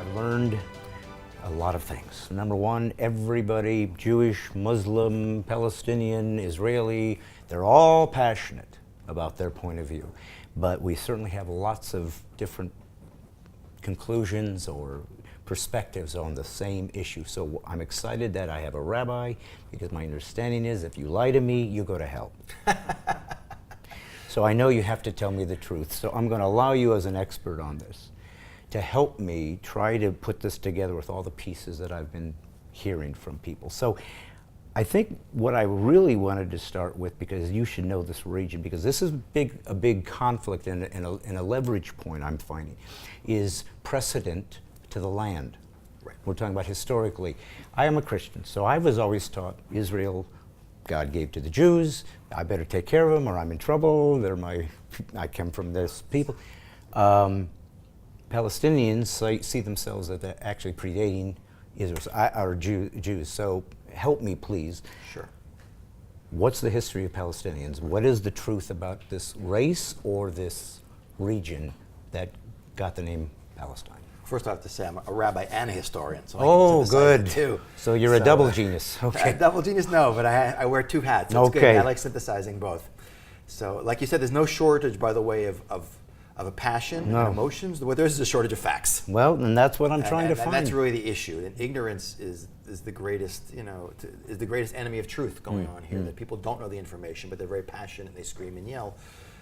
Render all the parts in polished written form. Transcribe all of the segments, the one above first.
I've learned a lot of things. Number one, everybody, Jewish, Muslim, Palestinian, Israeli, they're all passionate about their point of view. But we certainly have lots of different conclusions or perspectives on the same issue. So I'm excited that I have a rabbi, because my understanding is if you lie to me, you go to hell. So I know you have to tell me the truth. So I'm going to allow you as an expert on this to help me try to put this together with all the pieces that I've been hearing from people. So I think what I really wanted to start with, because you should know this region, because this is a big conflict and a leverage point I'm finding, is precedent to the land. Right. We're talking about historically. I am a Christian, so I was always taught Israel, God gave to the Jews, I better take care of them or I'm in trouble, I come from this people. Palestinians see themselves as actually predating Israel, or Jews. So help me, please. Sure. What's the history of Palestinians? What is the truth about this race or this region that got the name Palestine? First, I have to say I'm a rabbi and a historian, so oh, I can synthesize good. it too. So you're a double genius. Okay. Double genius, no, but I wear two hats. So it's okay. good. I like synthesizing both. So, like you said, there's no shortage, by the way, of a passion and emotions. What there is a shortage of facts. Well, and that's what I'm trying to find. And that's really the issue. And ignorance is the greatest, is the greatest enemy of truth going on here. That people don't know the information, but they're very passionate and they scream and yell.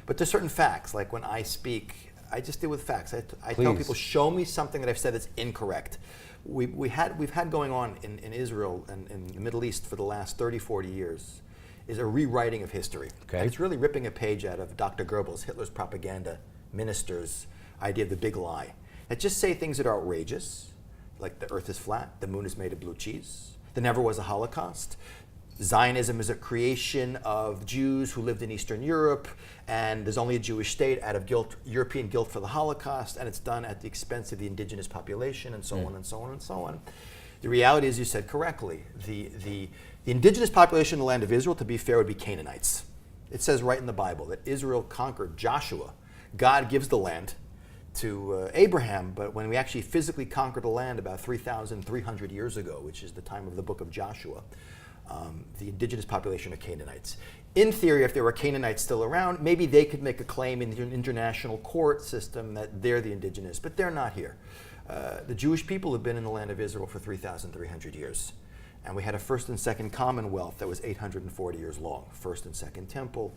But there's certain facts. Like when I speak, I just deal with facts. I tell people, show me something that I've said that's incorrect. We've had going on in Israel and in the Middle East for the last 30, 40 years is a rewriting of history. Okay. And it's really ripping a page out of Dr. Goebbels, Hitler's propaganda minister's idea of the big lie. That just say things that are outrageous, like the earth is flat, the moon is made of blue cheese, there never was a Holocaust, Zionism is a creation of Jews who lived in Eastern Europe, and there's only a Jewish state out of guilt, European guilt for the Holocaust, and it's done at the expense of the indigenous population, and so on and so on and so on. The reality is, you said correctly, the indigenous population in the land of Israel, to be fair, would be Canaanites. It says right in the Bible that Israel conquered Joshua. God gives the land to Abraham, but when we actually physically conquered the land about 3,300 years ago, which is the time of the book of Joshua, the indigenous population are Canaanites. In theory, if there were Canaanites still around, maybe they could make a claim in the international court system that they're the indigenous, but they're not here. The Jewish people have been in the land of Israel for 3,300 years. And we had a first and second commonwealth that was 840 years long, first and second temple.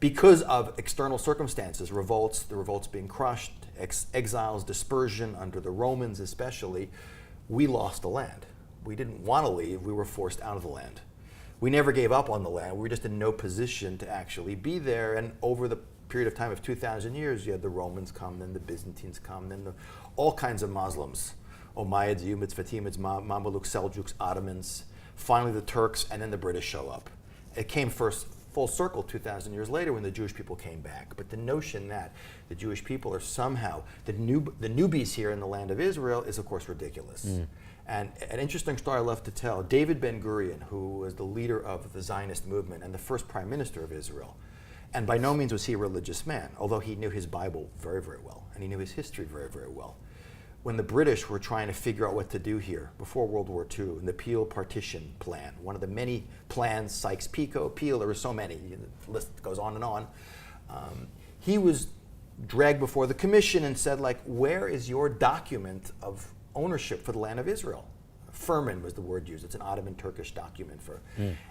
Because of external circumstances, revolts, the revolts being crushed, exiles, dispersion under the Romans especially, we lost the land. We didn't want to leave, we were forced out of the land. We never gave up on the land, we were just in no position to actually be there, and over the period of time of 2,000 years, you had the Romans come, then the Byzantines come, then all kinds of Muslims, Umayyads, Umayyads, Fatimids, Mamluks, Seljuks, Ottomans, finally the Turks, and then the British show up. It came first full circle 2,000 years later when the Jewish people came back. But the notion that the Jewish people are somehow the newbies here in the land of Israel is, of course, ridiculous. And an interesting story I love to tell, David Ben-Gurion, who was the leader of the Zionist movement and the first prime minister of Israel, and by no means was he a religious man, although he knew his Bible very, very well, and he knew his history very, very well. When the British were trying to figure out what to do here before World War II, in the Peel Partition Plan, one of the many plans, Sykes-Picot, Peel, there were so many, the list goes on and on. He was dragged before the commission and said, like, where is your document of ownership for the land of Israel? Firman was the word used. It's an Ottoman Turkish document for.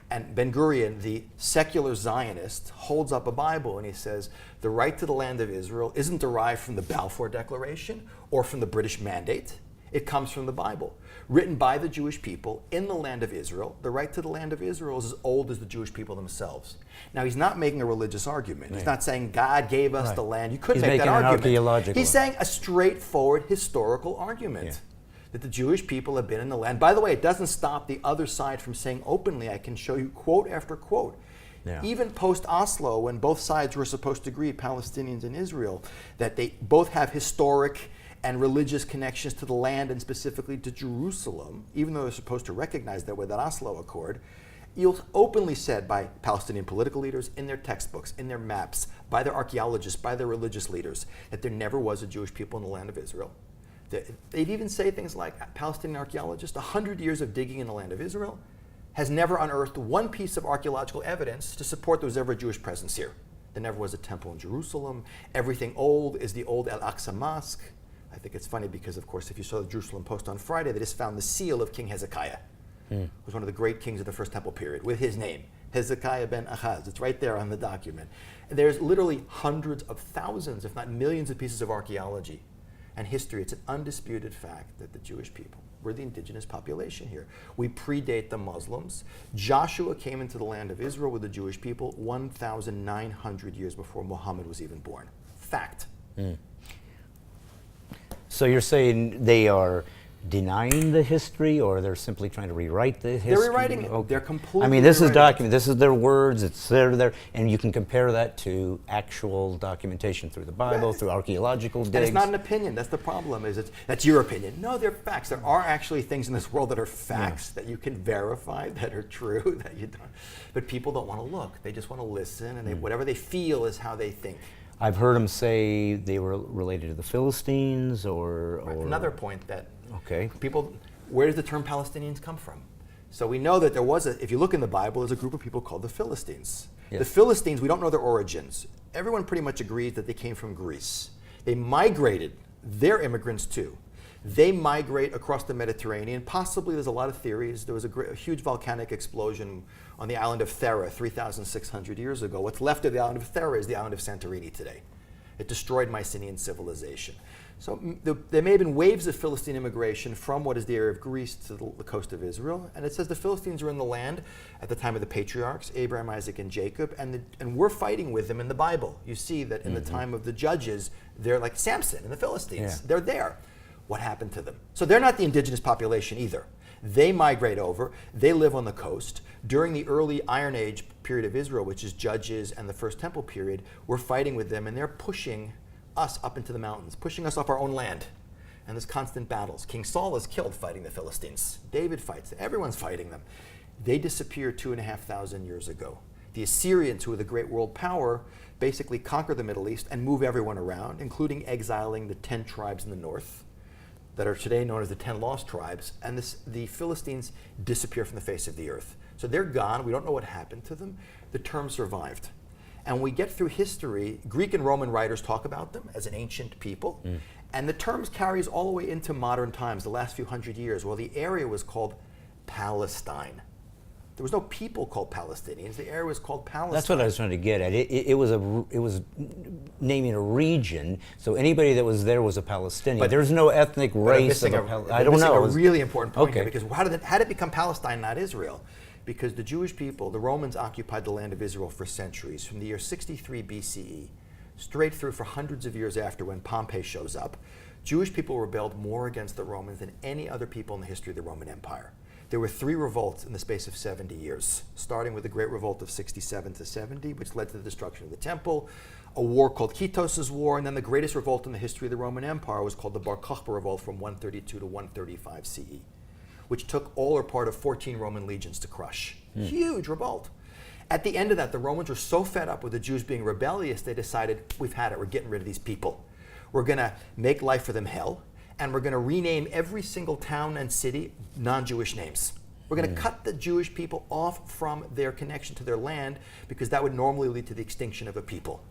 And Ben-Gurion, the secular Zionist, holds up a Bible and he says, the right to the land of Israel isn't derived from the Balfour Declaration or from the British Mandate. It comes from the Bible, written by the Jewish people in the land of Israel. The right to the land of Israel is as old as the Jewish people themselves. Now, he's not making a religious argument. He's not saying God gave us the land. You couldn't make that argument. He's saying a straightforward historical argument. That the Jewish people have been in the land. By the way, it doesn't stop the other side from saying openly, I can show you quote after quote. Even post-Oslo, when both sides were supposed to agree, Palestinians and Israel, that they both have historic and religious connections to the land and specifically to Jerusalem, even though they're supposed to recognize that with that Oslo Accord, you'll openly said by Palestinian political leaders in their textbooks, in their maps, by their archaeologists, by their religious leaders, that there never was a Jewish people in the land of Israel. They'd even say things like, Palestinian archaeologists, 100 years of digging in the land of Israel has never unearthed one piece of archaeological evidence to support there was ever a Jewish presence here. There never was a temple in Jerusalem. Everything old is the old Al-Aqsa Mosque. I think it's funny because, of course, if you saw the Jerusalem Post on Friday, they just found the seal of King Hezekiah, who was one of the great kings of the First Temple period, with his name, Hezekiah ben Achaz. It's right there on the document. And there's literally hundreds of thousands, if not millions of pieces of archaeology and history. It's an undisputed fact that the Jewish people were the indigenous population here. We predate the Muslims. Joshua came into the land of Israel with the Jewish people 1,900 years before Muhammad was even born. Fact. So you're saying they are denying the history, or they're simply trying to rewrite the history? They're rewriting it. Okay. They're completely I mean, this is rewriting it. document. This is their words. It's there, and you can compare that to actual documentation through the Bible, through archaeological digs. And it's not an opinion. That's the problem. That's your opinion. No, they're facts. There are actually things in this world that are facts that you can verify, that are true, that you don't. But people don't want to look. They just want to listen, and whatever they feel is how they think. I've heard them say they were related to the Philistines, or Another point that okay. people, where does the term Palestinians come from? So we know that there was if you look in the Bible, there's a group of people called the Philistines. Yes. The Philistines, we don't know their origins. Everyone pretty much agrees that they came from Greece. They migrated, they're immigrants too. They migrate across the Mediterranean. Possibly, there's a lot of theories. There was a huge volcanic explosion on the island of Thera 3,600 years ago. What's left of the island of Thera is the island of Santorini today. It destroyed Mycenaean civilization. So there may have been waves of Philistine immigration from what is the area of Greece to the coast of Israel. And it says the Philistines were in the land at the time of the patriarchs, Abraham, Isaac, and Jacob. And we're fighting with them in the Bible. You see that in the time of the judges, they're like Samson and the Philistines. Yeah. They're there. What happened to them? So they're not the indigenous population either. They migrate over. They live on the coast. During the early Iron Age period of Israel, which is Judges and the First Temple period, we're fighting with them, and they're pushing us up into the mountains, pushing us off our own land. And there's constant battles. King Saul is killed fighting the Philistines. David fights. Everyone's fighting them. They disappeared 2,500 years ago. The Assyrians, who were the great world power, basically conquer the Middle East and move everyone around, including exiling the 10 tribes in the north that are today known as the 10 lost tribes, and the Philistines disappear from the face of the earth. So they're gone. We don't know what happened to them. The term survived. And we get through history, Greek and Roman writers talk about them as an ancient people, and the terms carries all the way into modern times, the last few hundred years. Well, the area was called Palestine. There was no people called Palestinians. The area was called Palestine. That's what I was trying to get at. It was naming a region, so anybody that was there was a Palestinian. But there's no ethnic race of I don't know. A really important point here, because how did it become Palestine, not Israel? Because the Jewish people, the Romans occupied the land of Israel for centuries, from the year 63 BCE, straight through for hundreds of years after, when Pompey shows up. Jewish people rebelled more against the Romans than any other people in the history of the Roman Empire. There were 3 revolts in the space of 70 years, starting with the Great Revolt of 67 to 70, which led to the destruction of the temple, a war called Kitos's War, and then the greatest revolt in the history of the Roman Empire was called the Bar Kokhba Revolt from 132 to 135 CE, which took all or part of 14 Roman legions to crush. Huge revolt. At the end of that, the Romans were so fed up with the Jews being rebellious, they decided, we've had it, we're getting rid of these people. We're going to make life for them hell, and we're going to rename every single town and city non-Jewish names. We're going to cut the Jewish people off from their connection to their land, because that would normally lead to the extinction of a people.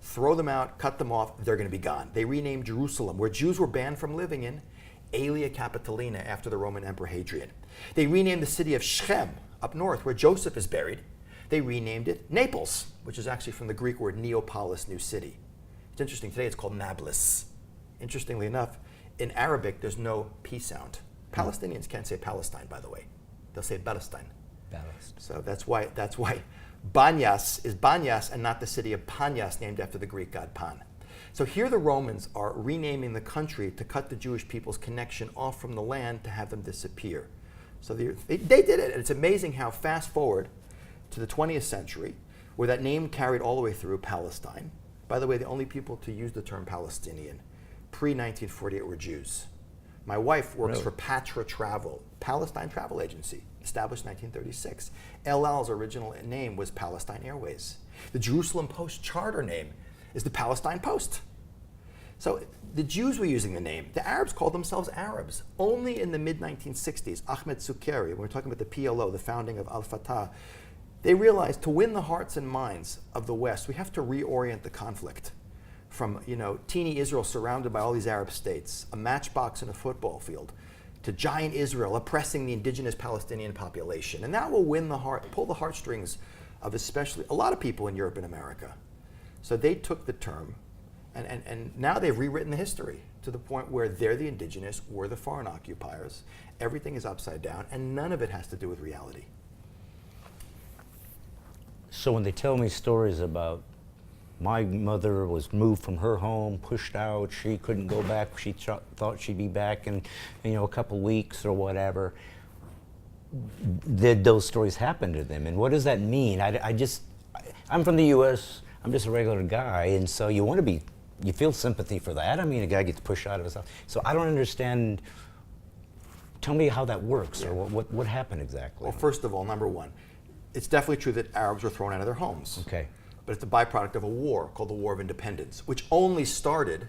Throw them out, cut them off, they're going to be gone. They renamed Jerusalem, where Jews were banned from living in, Aelia Capitolina, after the Roman Emperor Hadrian. They renamed the city of Shechem, up north, where Joseph is buried. They renamed it Naples, which is actually from the Greek word Neapolis, new city. It's interesting, today it's called Nablus. Interestingly enough, in Arabic, there's no P sound. Palestinians can't say Palestine, by the way. They'll say Palestine. So that's why Banyas is Banyas and not the city of Panyas, named after the Greek god Pan. So here the Romans are renaming the country to cut the Jewish people's connection off from the land, to have them disappear. So they did it. And it's amazing how, fast forward to the 20th century, where that name carried all the way through Palestine. By the way, the only people to use the term Palestinian pre-1948 were Jews. My wife works for Patra Travel, Palestine travel agency, established 1936. El Al's original name was Palestine Airways. The Jerusalem Post charter name is the Palestine Post. So the Jews were using the name. The Arabs called themselves Arabs. Only in the mid-1960s, Ahmed Sukkari, when we're talking about the PLO, the founding of Al-Fatah, they realized to win the hearts and minds of the West, we have to reorient the conflict from, teeny Israel surrounded by all these Arab states, a matchbox in a football field, to giant Israel oppressing the indigenous Palestinian population. And that will pull the heartstrings of especially a lot of people in Europe and America. So they took the term, and now they've rewritten the history to the point where they're the indigenous, we're the foreign occupiers. Everything is upside down, and none of it has to do with reality. So when they tell me stories about my mother was moved from her home, pushed out, she couldn't go back, she thought she'd be back in a couple weeks or whatever, did those stories happen to them? And what does that mean? I'm from the US, I'm just a regular guy, and so you feel sympathy for that. I mean, a guy gets pushed out of his house. So I don't understand. Tell me how that works, or what happened exactly. Well, first of all, number one, it's definitely true that Arabs were thrown out of their homes. Okay. But it's a byproduct of a war called the War of Independence, which only started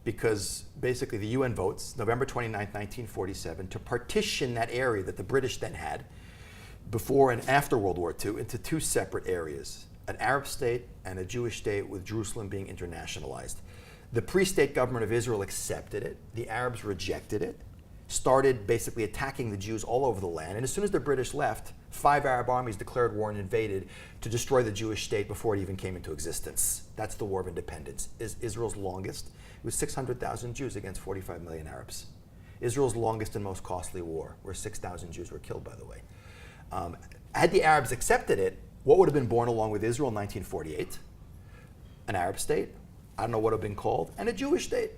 because basically the UN votes November 29, 1947, to partition that area that the British then had before and after World War II into two separate areas, an Arab state and a Jewish state, with Jerusalem being internationalized. The pre-state government of Israel accepted it. The Arabs rejected it, started basically attacking the Jews all over the land. And as soon as the British left, 5 Arab armies declared war and invaded to destroy the Jewish state before it even came into existence. That's the War of Independence. Is Israel's longest. It was 600,000 Jews against 45 million Arabs. Israel's longest and most costly war, where 6,000 Jews were killed, by the way. Had the Arabs accepted it, what would have been born along with Israel in 1948? An Arab state, I don't know what it would have been called, and a Jewish state.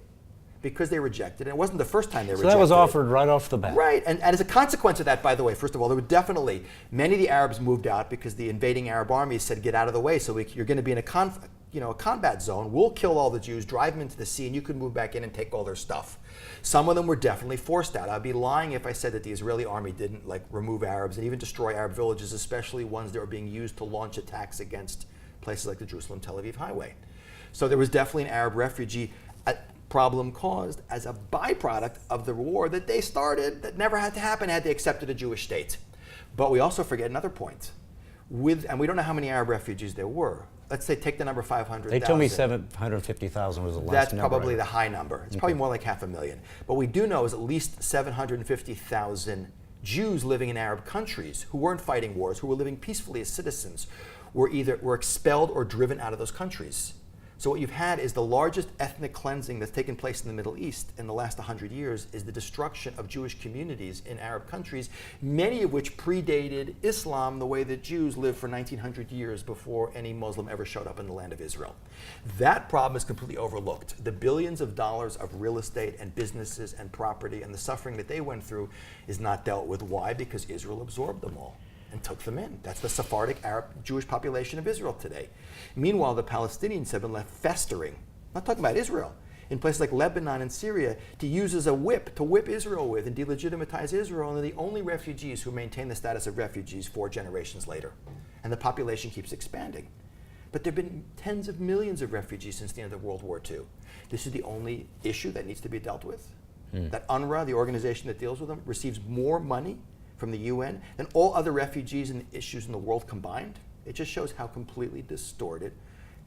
Because they rejected it. It wasn't the first time they rejected it. So that was offered right off the bat. Right, and as a consequence of that, by the way, first of all, there were definitely, many of the Arabs moved out because the invading Arab armies said, get out of the way, so you're going to be in a combat zone, we'll kill all the Jews, drive them into the sea, and you can move back in and take all their stuff. Some of them were definitely forced out. I'd be lying if I said that the Israeli army didn't remove Arabs and even destroy Arab villages, especially ones that were being used to launch attacks against places like the Jerusalem-Tel Aviv highway. So there was definitely an Arab refugee problem caused as a byproduct of the war that they started that never had to happen had they accepted a Jewish state. But we also forget another point. And we don't know how many Arab refugees there were. Let's say take the number 500,000. They told me 750,000 was the last That's number. probably the high number. It's probably more like 500,000. But we do know is at least 750,000 Jews living in Arab countries who weren't fighting wars, who were living peacefully as citizens, were expelled or driven out of those countries. So what you've had is the largest ethnic cleansing that's taken place in the Middle East in the last 100 years is the destruction of Jewish communities in Arab countries, many of which predated Islam the way that Jews lived for 1900 years before any Muslim ever showed up in the land of Israel. That problem is completely overlooked. The billions of dollars of real estate and businesses and property and the suffering that they went through is not dealt with. Why? Because Israel absorbed them all and took them in. That's the Sephardic Arab Jewish population of Israel today. Meanwhile, the Palestinians have been left festering, not talking about Israel, in places like Lebanon and Syria to use as a whip to whip Israel with and delegitimize Israel, and they're the only refugees who maintain the status of refugees 4 generations later. And the population keeps expanding. But there have been tens of millions of refugees since the end of World War II. This is the only issue that needs to be dealt with. That UNRWA, the organization that deals with them, receives more money from the UN than all other refugees and issues in the world combined. It just shows how completely distorted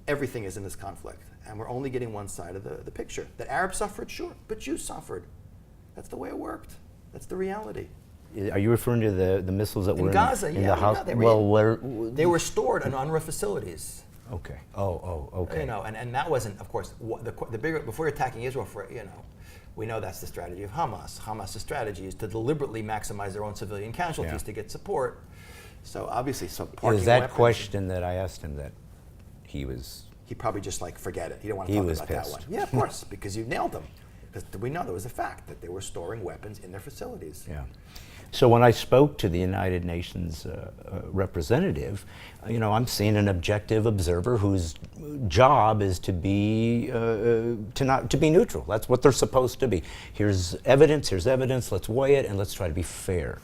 everything is in this conflict. And we're only getting one side of the picture. That Arabs suffered, sure, but Jews suffered. That's the way it worked. That's the reality. Are you referring to the missiles that were in Gaza? in the house? They were stored in UNRWA facilities. Okay. Okay. And that wasn't, of course, the bigger, before you're attacking Israel we know that's the strategy of Hamas. Hamas's strategy is to deliberately maximize their own civilian casualties to get support. So obviously, it was that question that I asked him that he probably just forget it. He didn't want to talk about pissed. that one. Yeah, of course, because you nailed them. Because we know there was a fact that they were storing weapons in their facilities. Yeah. So when I spoke to the United Nations representative, I'm seeing an objective observer whose job is to be to be neutral. That's what they're supposed to be. Here's evidence. Let's weigh it and let's try to be fair.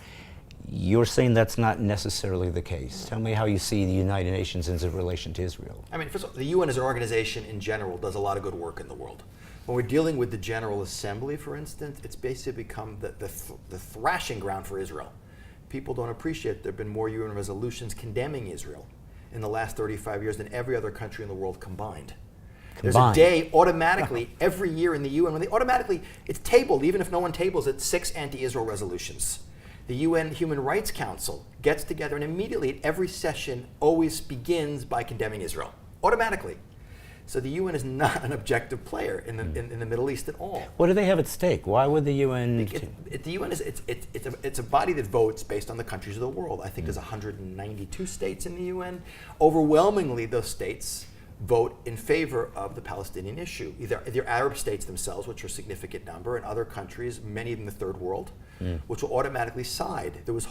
You're saying that's not necessarily the case. Tell me how you see the United Nations in relation to Israel. I mean, first of all, the UN as an organization in general does a lot of good work in the world. When we're dealing with the General Assembly, for instance, it's basically become the thrashing ground for Israel. People don't appreciate there have been more UN resolutions condemning Israel in the last 35 years than every other country in the world combined. There's a day automatically every year in the UN when they automatically, it's tabled, even if no one tables it, 6 anti-Israel resolutions. The UN Human Rights Council gets together and immediately at every session always begins by condemning Israel, automatically. So the UN is not an objective player in the Middle East at all. What do they have at stake? Why would the UN? The UN is it's a body that votes based on the countries of the world. I think there's 192 states in the UN. Overwhelmingly, those states vote in favor of the Palestinian issue. Either Arab states themselves, which are a significant number, and other countries, many in the third world, which will automatically side. There was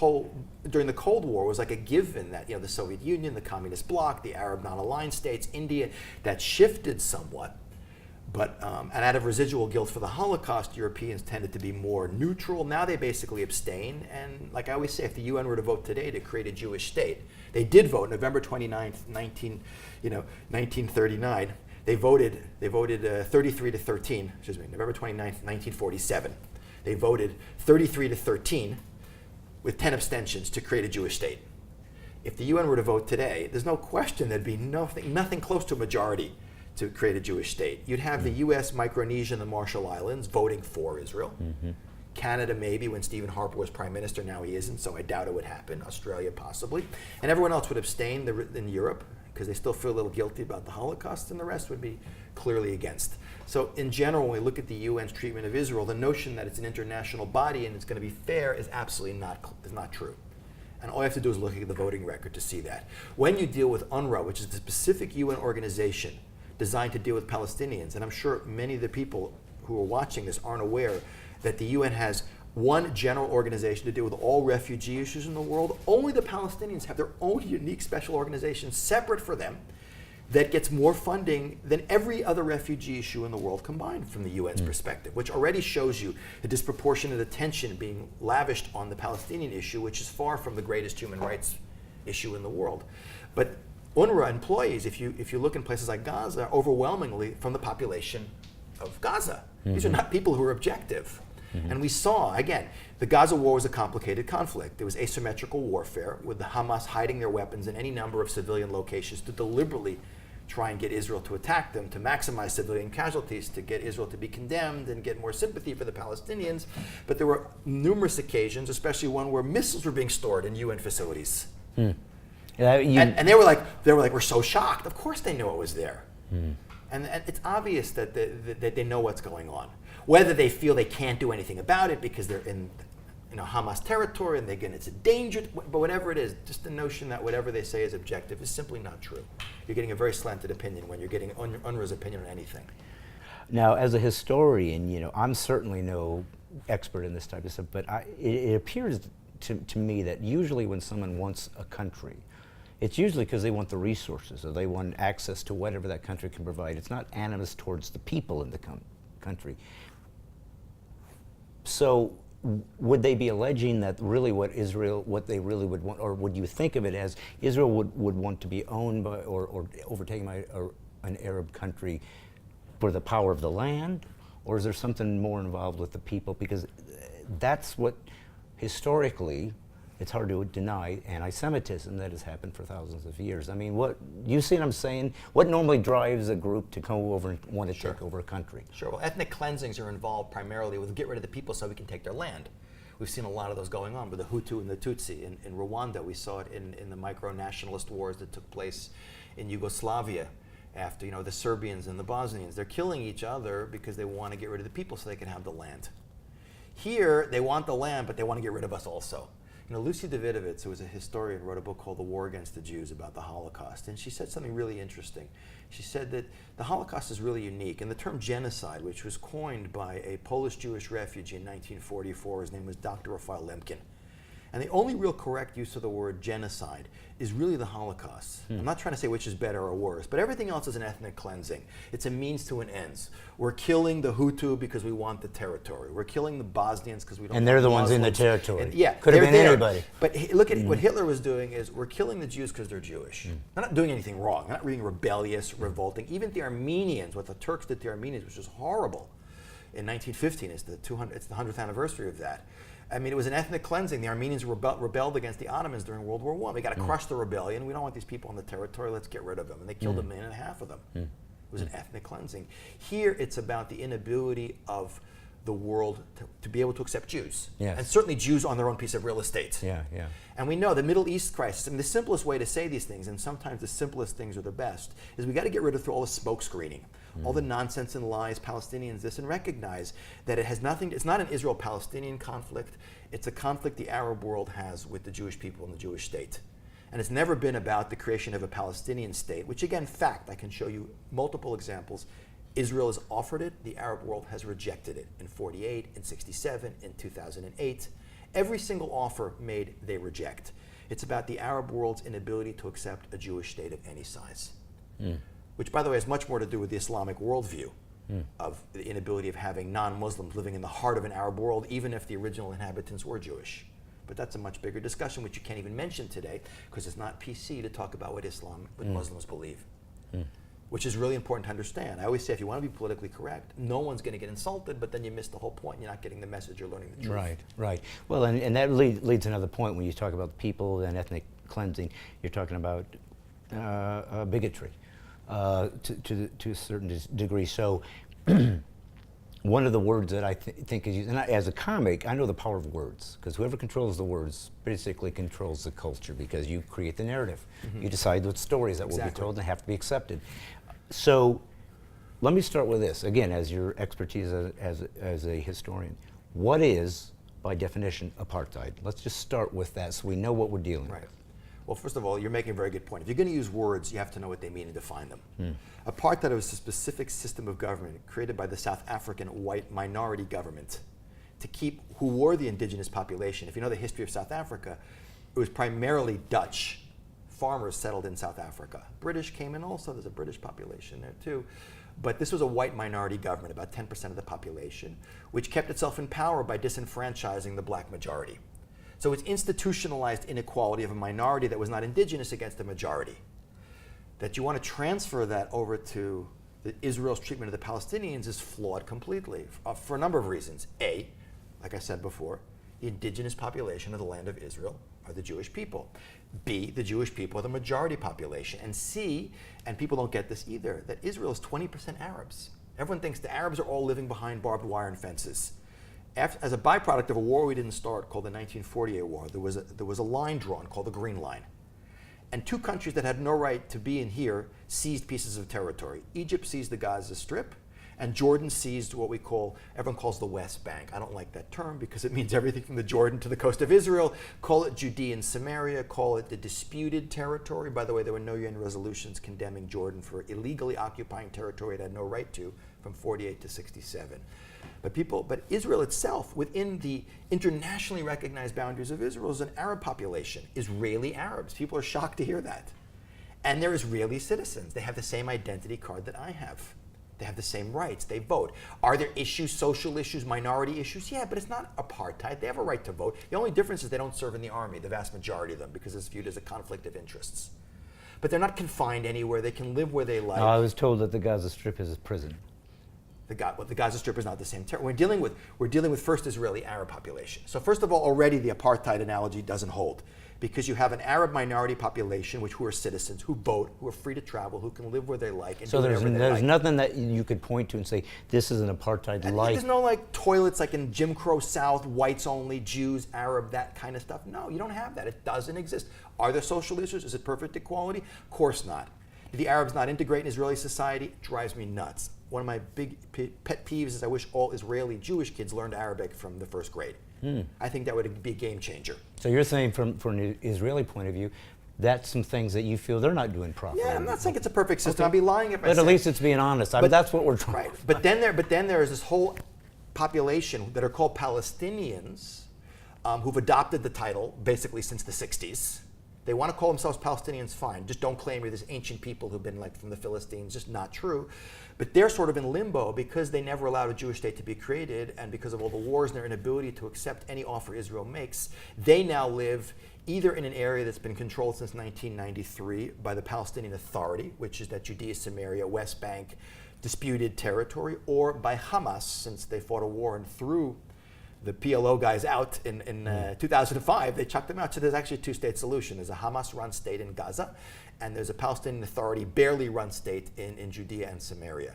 during the Cold War, it was like a given that the Soviet Union, the Communist bloc, the Arab non-aligned states, India, that shifted somewhat. But and out of residual guilt for the Holocaust, Europeans tended to be more neutral. Now they basically abstain. And like I always say, if the UN were to vote today to create a Jewish state, they did vote November 29th, 1939. They voted 33 to 13. Excuse me, November 29th, 1947. They voted 33 to 13 with 10 abstentions to create a Jewish state. If the UN were to vote today, there's no question there'd be nothing close to a majority to create a Jewish state. You'd have the US, Micronesia, and the Marshall Islands voting for Israel. Canada maybe when Stephen Harper was prime minister, now he isn't, so I doubt it would happen. Australia possibly. And everyone else would abstain in Europe because they still feel a little guilty about the Holocaust, and the rest would be clearly against. So in general, when we look at the UN's treatment of Israel, the notion that it's an international body and it's going to be fair is absolutely not true. And all you have to do is look at the voting record to see that. When you deal with UNRWA, which is the specific UN organization designed to deal with Palestinians, and I'm sure many of the people who are watching this aren't aware that the UN has one general organization to deal with all refugee issues in the world. Only the Palestinians have their own unique special organization separate for them that gets more funding than every other refugee issue in the world combined from the UN's perspective, which already shows you the disproportionate attention being lavished on the Palestinian issue, which is far from the greatest human rights issue in the world. But UNRWA employees, if you look in places like Gaza, are overwhelmingly from the population of Gaza. These are not people who are objective. And we saw, again, the Gaza war was a complicated conflict. There was asymmetrical warfare with the Hamas hiding their weapons in any number of civilian locations to deliberately try and get Israel to attack them, to maximize civilian casualties, to get Israel to be condemned and get more sympathy for the Palestinians. But there were numerous occasions, especially one where missiles were being stored in UN facilities. And they were like, we're so shocked. Of course they knew it was there. And it's obvious that they know what's going on. Whether they feel they can't do anything about it because they're in Hamas territory and it's a danger, but whatever it is, just the notion that whatever they say is objective is simply not true. You're getting a very slanted opinion when you're getting UNRWA's opinion on anything. Now, as a historian, I'm certainly no expert in this type of stuff, but it appears to me that usually when someone wants a country, it's usually because they want the resources or they want access to whatever that country can provide. It's not animus towards the people in the country. So would they be alleging that really what they really would want, or would you think of it as Israel would want to be owned by or overtaken by an Arab country for the power of the land? Or is there something more involved with the people? Because that's what historically, it's hard to deny anti-Semitism that has happened for thousands of years. I mean, you see what I'm saying? What normally drives a group to come over and want to take over a country? Sure. Well, ethnic cleansings are involved primarily with get rid of the people so we can take their land. We've seen a lot of those going on with the Hutu and the Tutsi. In Rwanda, we saw it in the micro-nationalist wars that took place in Yugoslavia after the Serbians and the Bosnians. They're killing each other because they want to get rid of the people so they can have the land. Here, they want the land, but they want to get rid of us also. Lucy Davidovitz, who was a historian, wrote a book called The War Against the Jews about the Holocaust, and she said something really interesting. She said that the Holocaust is really unique, and the term genocide, which was coined by a Polish Jewish refugee in 1944, his name was Dr. Raphael Lemkin. And the only real correct use of the word genocide is really the Holocaust. I'm not trying to say which is better or worse, but everything else is an ethnic cleansing. It's a means to an end. We're killing the Hutu because we want the territory. We're killing the Bosnians because we don't And want they're the Muslims. ones in the territory. And, yeah, could have they're been there. anybody. But look at what Hitler was doing is we're killing the Jews because they're Jewish. They're not doing anything wrong. They're not being rebellious, revolting. Even the Armenians, what the Turks did to the Armenians, which was horrible. In 1915, it's the 100th anniversary of that. I mean, it was an ethnic cleansing. The Armenians rebelled against the Ottomans during World War I. We got to crush the rebellion. We don't want these people on the territory. Let's get rid of them. And they killed 1.5 million of them. It was an ethnic cleansing. Here, it's about the inability of the world to be able to accept Jews. Yes. And certainly Jews on their own piece of real estate. Yeah, yeah. And we know the Middle East crisis, I mean, the simplest way to say these things, and sometimes the simplest things are the best, is we got to get rid of all the smoke screening, all the nonsense and lies, Palestinians this, and recognize that it has nothing, it's not an Israel-Palestinian conflict, it's a conflict the Arab world has with the Jewish people and the Jewish state. And it's never been about the creation of a Palestinian state, which again, fact, I can show you multiple examples. Israel has offered it, the Arab world has rejected it in 48, in 67, in 2008. Every single offer made, they reject. It's about the Arab world's inability to accept a Jewish state of any size. Which, by the way, has much more to do with the Islamic worldview of the inability of having non-Muslims living in the heart of an Arab world, even if the original inhabitants were Jewish. But that's a much bigger discussion, which you can't even mention today, because it's not PC to talk about what Muslims believe. Which is really important to understand. I always say if you want to be politically correct, no one's going to get insulted, but then you miss the whole point. You're not getting the message, you're learning the truth. Right, right. Well, and that leads to another point when you talk about people and ethnic cleansing. You're talking about bigotry to a certain degree. So one of the words that I think is used, and as a comic, I know the power of words, because whoever controls the words basically controls the culture, because you create the narrative. You decide what stories that will be told and have to be accepted. So let me start with this, again, as your expertise as a historian. What is, by definition, apartheid? Let's just start with that so we know what we're dealing with. Well, first of all, you're making a very good point. If you're going to use words, you have to know what they mean and define them. Apartheid was a specific system of government created by the South African white minority government to keep who were the indigenous population. If you know the history of South Africa, it was primarily Dutch farmers settled in South Africa. British came in also, there's a British population there too. But this was a white minority government, about 10% of the population, which kept itself in power by disenfranchising the black majority. So it's institutionalized inequality of a minority that was not indigenous against the majority. That you want to transfer that over to Israel's treatment of the Palestinians is flawed completely for a number of reasons. A, like I said before, the indigenous population of the land of Israel are the Jewish people. B, the Jewish people are the majority population. And C, and people don't get this either, that Israel is 20% Arabs. Everyone thinks the Arabs are all living behind barbed wire and fences. As a byproduct of a war we didn't start called the 1948 war, there was a line drawn called the Green Line. And two countries that had no right to be in here seized pieces of territory. Egypt seized the Gaza Strip, and Jordan seized what everyone calls the West Bank. I don't like that term because it means everything from the Jordan to the coast of Israel. Call it Judea and Samaria, call it the disputed territory. By the way, there were no UN resolutions condemning Jordan for illegally occupying territory it had no right to from 48 to 67. But Israel itself, within the internationally recognized boundaries of Israel, is an Arab population, Israeli Arabs. People are shocked to hear that. And they're Israeli citizens. They have the same identity card that I have. They have the same rights. They vote. Are there issues, social issues, minority issues? Yeah, but it's not apartheid. They have a right to vote. The only difference is they don't serve in the army, the vast majority of them, because it's viewed as a conflict of interests. But they're not confined anywhere. They can live where they like. I was told that the Gaza Strip is a prison. The Gaza Strip is not the same territory. We're dealing with first Israeli Arab population. So first of all, already the apartheid analogy doesn't hold, because you have an Arab minority population, who are citizens, who vote, who are free to travel, who can live where they like. And so do there's nothing that you could point to and say this is an apartheid-like. There's no toilets like in Jim Crow South, whites only, Jews, Arab, that kind of stuff. No, you don't have that. It doesn't exist. Are there social issues? Is it perfect equality? Of course not. Do the Arabs not integrate in Israeli society? It drives me nuts. One of my big pet peeves is I wish all Israeli Jewish kids learned Arabic from the first grade. I think that would be a game changer. So you're saying from an Israeli point of view, that's some things that you feel they're not doing properly. Yeah, I'm not saying it's a perfect system. I'd be lying if I said. But at least it's being honest. I mean, that's what we're trying. Right. But then there is this whole population that are called Palestinians, who've adopted the title basically since the 60s. They want to call themselves Palestinians, fine. Just don't claim you're this ancient people who've been like from the Philistines, just not true. But they're sort of in limbo because they never allowed a Jewish state to be created, and because of all the wars and their inability to accept any offer Israel makes, they now live either in an area that's been controlled since 1993 by the Palestinian Authority, which is that Judea, Samaria, West Bank, disputed territory, or by Hamas, since they fought a war and threw the PLO guys out in 2005, they chucked them out. So there's actually a two-state solution. There's a Hamas-run state in Gaza, and there's a Palestinian Authority barely-run state in Judea and Samaria.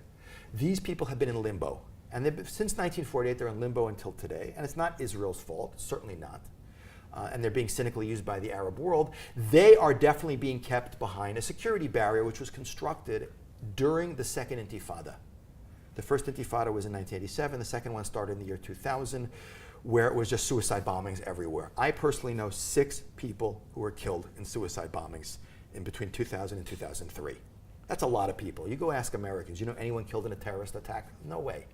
These people have been in limbo, and since 1948 they're in limbo until today, and it's not Israel's fault, certainly not. And they're being cynically used by the Arab world. They are definitely being kept behind a security barrier which was constructed during the Second Intifada. The first Intifada was in 1987. The second one started in the year 2000, where it was just suicide bombings everywhere. I personally know 6 people who were killed in suicide bombings in between 2000 and 2003. That's a lot of people. You go ask Americans, you know anyone killed in a terrorist attack? No way.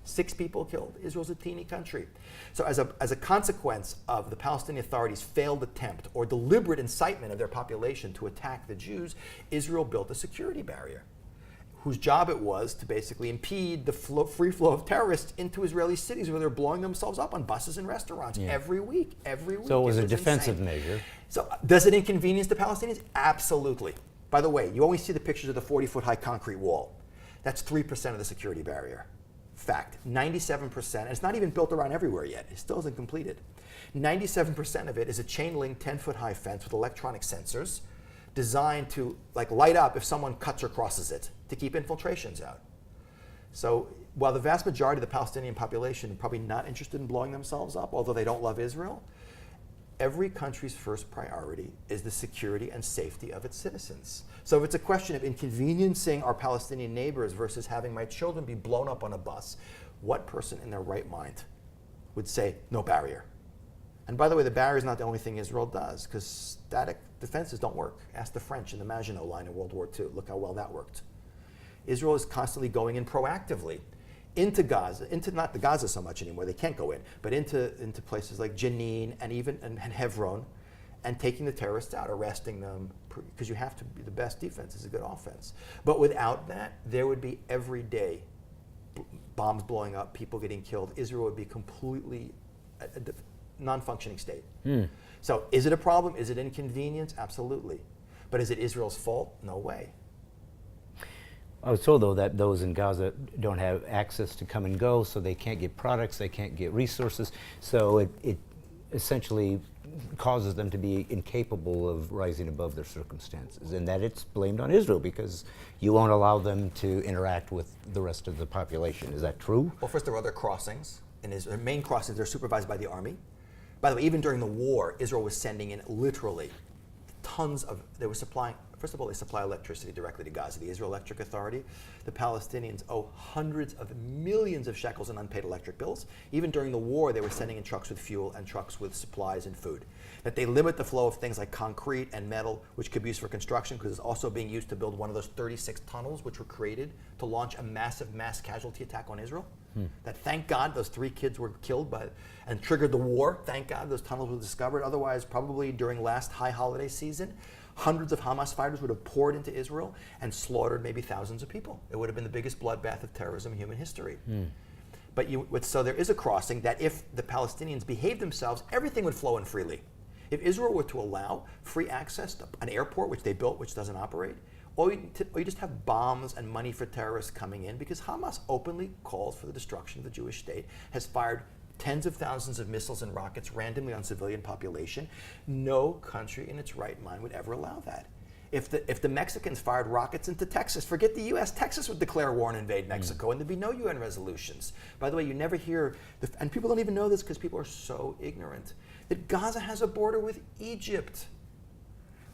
6 people killed. Israel's a teeny country. So as a consequence of the Palestinian Authority's failed attempt or deliberate incitement of their population to attack the Jews, Israel built a security barrier whose job it was to basically impede the free flow of terrorists into Israeli cities where they're blowing themselves up on buses and restaurants every week. So it was a defensive measure. So does it inconvenience the Palestinians? Absolutely. By the way, you always see the pictures of the 40-foot high concrete wall. That's 3% of the security barrier. Fact, 97%, and it's not even built around everywhere yet. It still isn't completed. 97% of it is a chain link 10-foot high fence with electronic sensors designed to light up if someone cuts or crosses it to keep infiltrations out. So while the vast majority of the Palestinian population are probably not interested in blowing themselves up, although they don't love Israel, every country's first priority is the security and safety of its citizens. So if it's a question of inconveniencing our Palestinian neighbors versus having my children be blown up on a bus, what person in their right mind would say no barrier? And by the way, the barrier is not the only thing Israel does, because static defenses don't work. Ask the French in the Maginot Line in World War II. Look how well that worked. Israel is constantly going in proactively into Gaza, into not the Gaza so much anymore, they can't go in, but into places like Jenin and even and Hebron, and taking the terrorists out, arresting them, because you have to be the best defense is a good offense. But without that, there would be every day bombs blowing up, people getting killed. Israel would be completely a non-functioning state. So is it a problem? Is it inconvenience? Absolutely. But is it Israel's fault? No way. I was told, though, that those in Gaza don't have access to come and go, so they can't get products, they can't get resources. So it essentially causes them to be incapable of rising above their circumstances, and that it's blamed on Israel because you won't allow them to interact with the rest of the population. Is that true? Well, first, there are other crossings. And their main crossings are supervised by the army. By the way, even during the war, Israel was sending in literally tons of, they were supplying, first of all, they supply electricity directly to Gaza, the Israel Electric Authority. The Palestinians owe hundreds of millions of shekels in unpaid electric bills. Even during the war, they were sending in trucks with fuel and trucks with supplies and food. That they limit the flow of things like concrete and metal, which could be used for construction, because it's also being used to build one of those 36 tunnels which were created to launch a massive mass casualty attack on Israel. That thank God those 3 kids were killed and triggered the war. Thank God those tunnels were discovered. Otherwise, probably during last high holiday season, hundreds of Hamas fighters would have poured into Israel and slaughtered maybe thousands of people. It would have been the biggest bloodbath of terrorism in human history. So there is a crossing that if the Palestinians behave themselves, everything would flow in freely. If Israel were to allow free access to an airport, which they built, which doesn't operate, or you just have bombs and money for terrorists coming in, because Hamas openly calls for the destruction of the Jewish state, has fired tens of thousands of missiles and rockets randomly on civilian population. No country in its right mind would ever allow that. If the Mexicans fired rockets into Texas, forget the U.S., Texas would declare war and invade Mexico, and there'd be no UN resolutions. By the way, you never hear, and people don't even know this because people are so ignorant, that Gaza has a border with Egypt.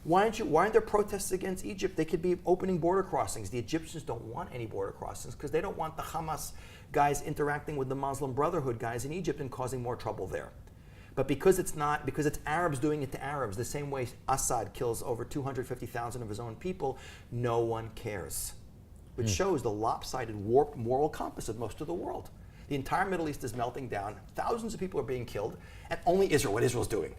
Why aren't there protests against Egypt? They could be opening border crossings. The Egyptians don't want any border crossings because they don't want the Hamas guys interacting with the Muslim Brotherhood guys in Egypt and causing more trouble there. But because it's Arabs doing it to Arabs, the same way Assad kills over 250,000 of his own people, no one cares. Which shows the lopsided, warped moral compass of most of the world. The entire Middle East is melting down. Thousands of people are being killed, and only Israel, what Israel's doing.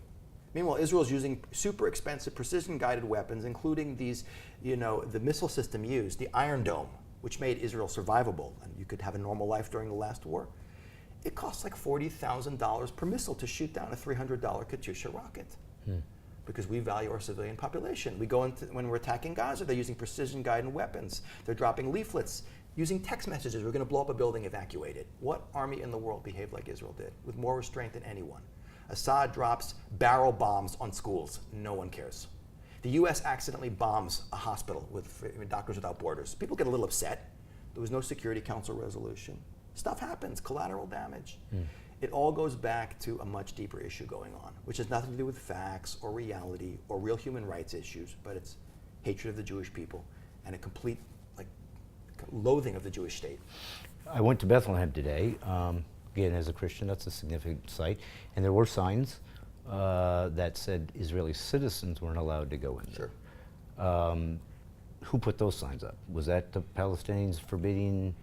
Meanwhile, Israel's using super expensive precision-guided weapons, including these, the missile system used, the Iron Dome, which made Israel survivable, and you could have a normal life during the last war. It costs like $40,000 per missile to shoot down a $300 Katyusha rocket. Because we value our civilian population. We go into, when we're attacking Gaza, they're using precision-guided weapons. They're dropping leaflets, using text messages. We're going to blow up a building, evacuate it. What army in the world behaved like Israel did, with more restraint than anyone? Assad drops barrel bombs on schools. No one cares. The U.S. accidentally bombs a hospital with Doctors Without Borders. People get a little upset. There was no Security Council resolution. Stuff happens, collateral damage. It all goes back to a much deeper issue going on, which has nothing to do with facts or reality or real human rights issues, but it's hatred of the Jewish people and a complete loathing of the Jewish state. I went to Bethlehem today. Again, as a Christian, that's a significant site. And there were signs that said Israeli citizens weren't allowed to go in there. Sure. Who put those signs up? Was that the Palestinians forbidding?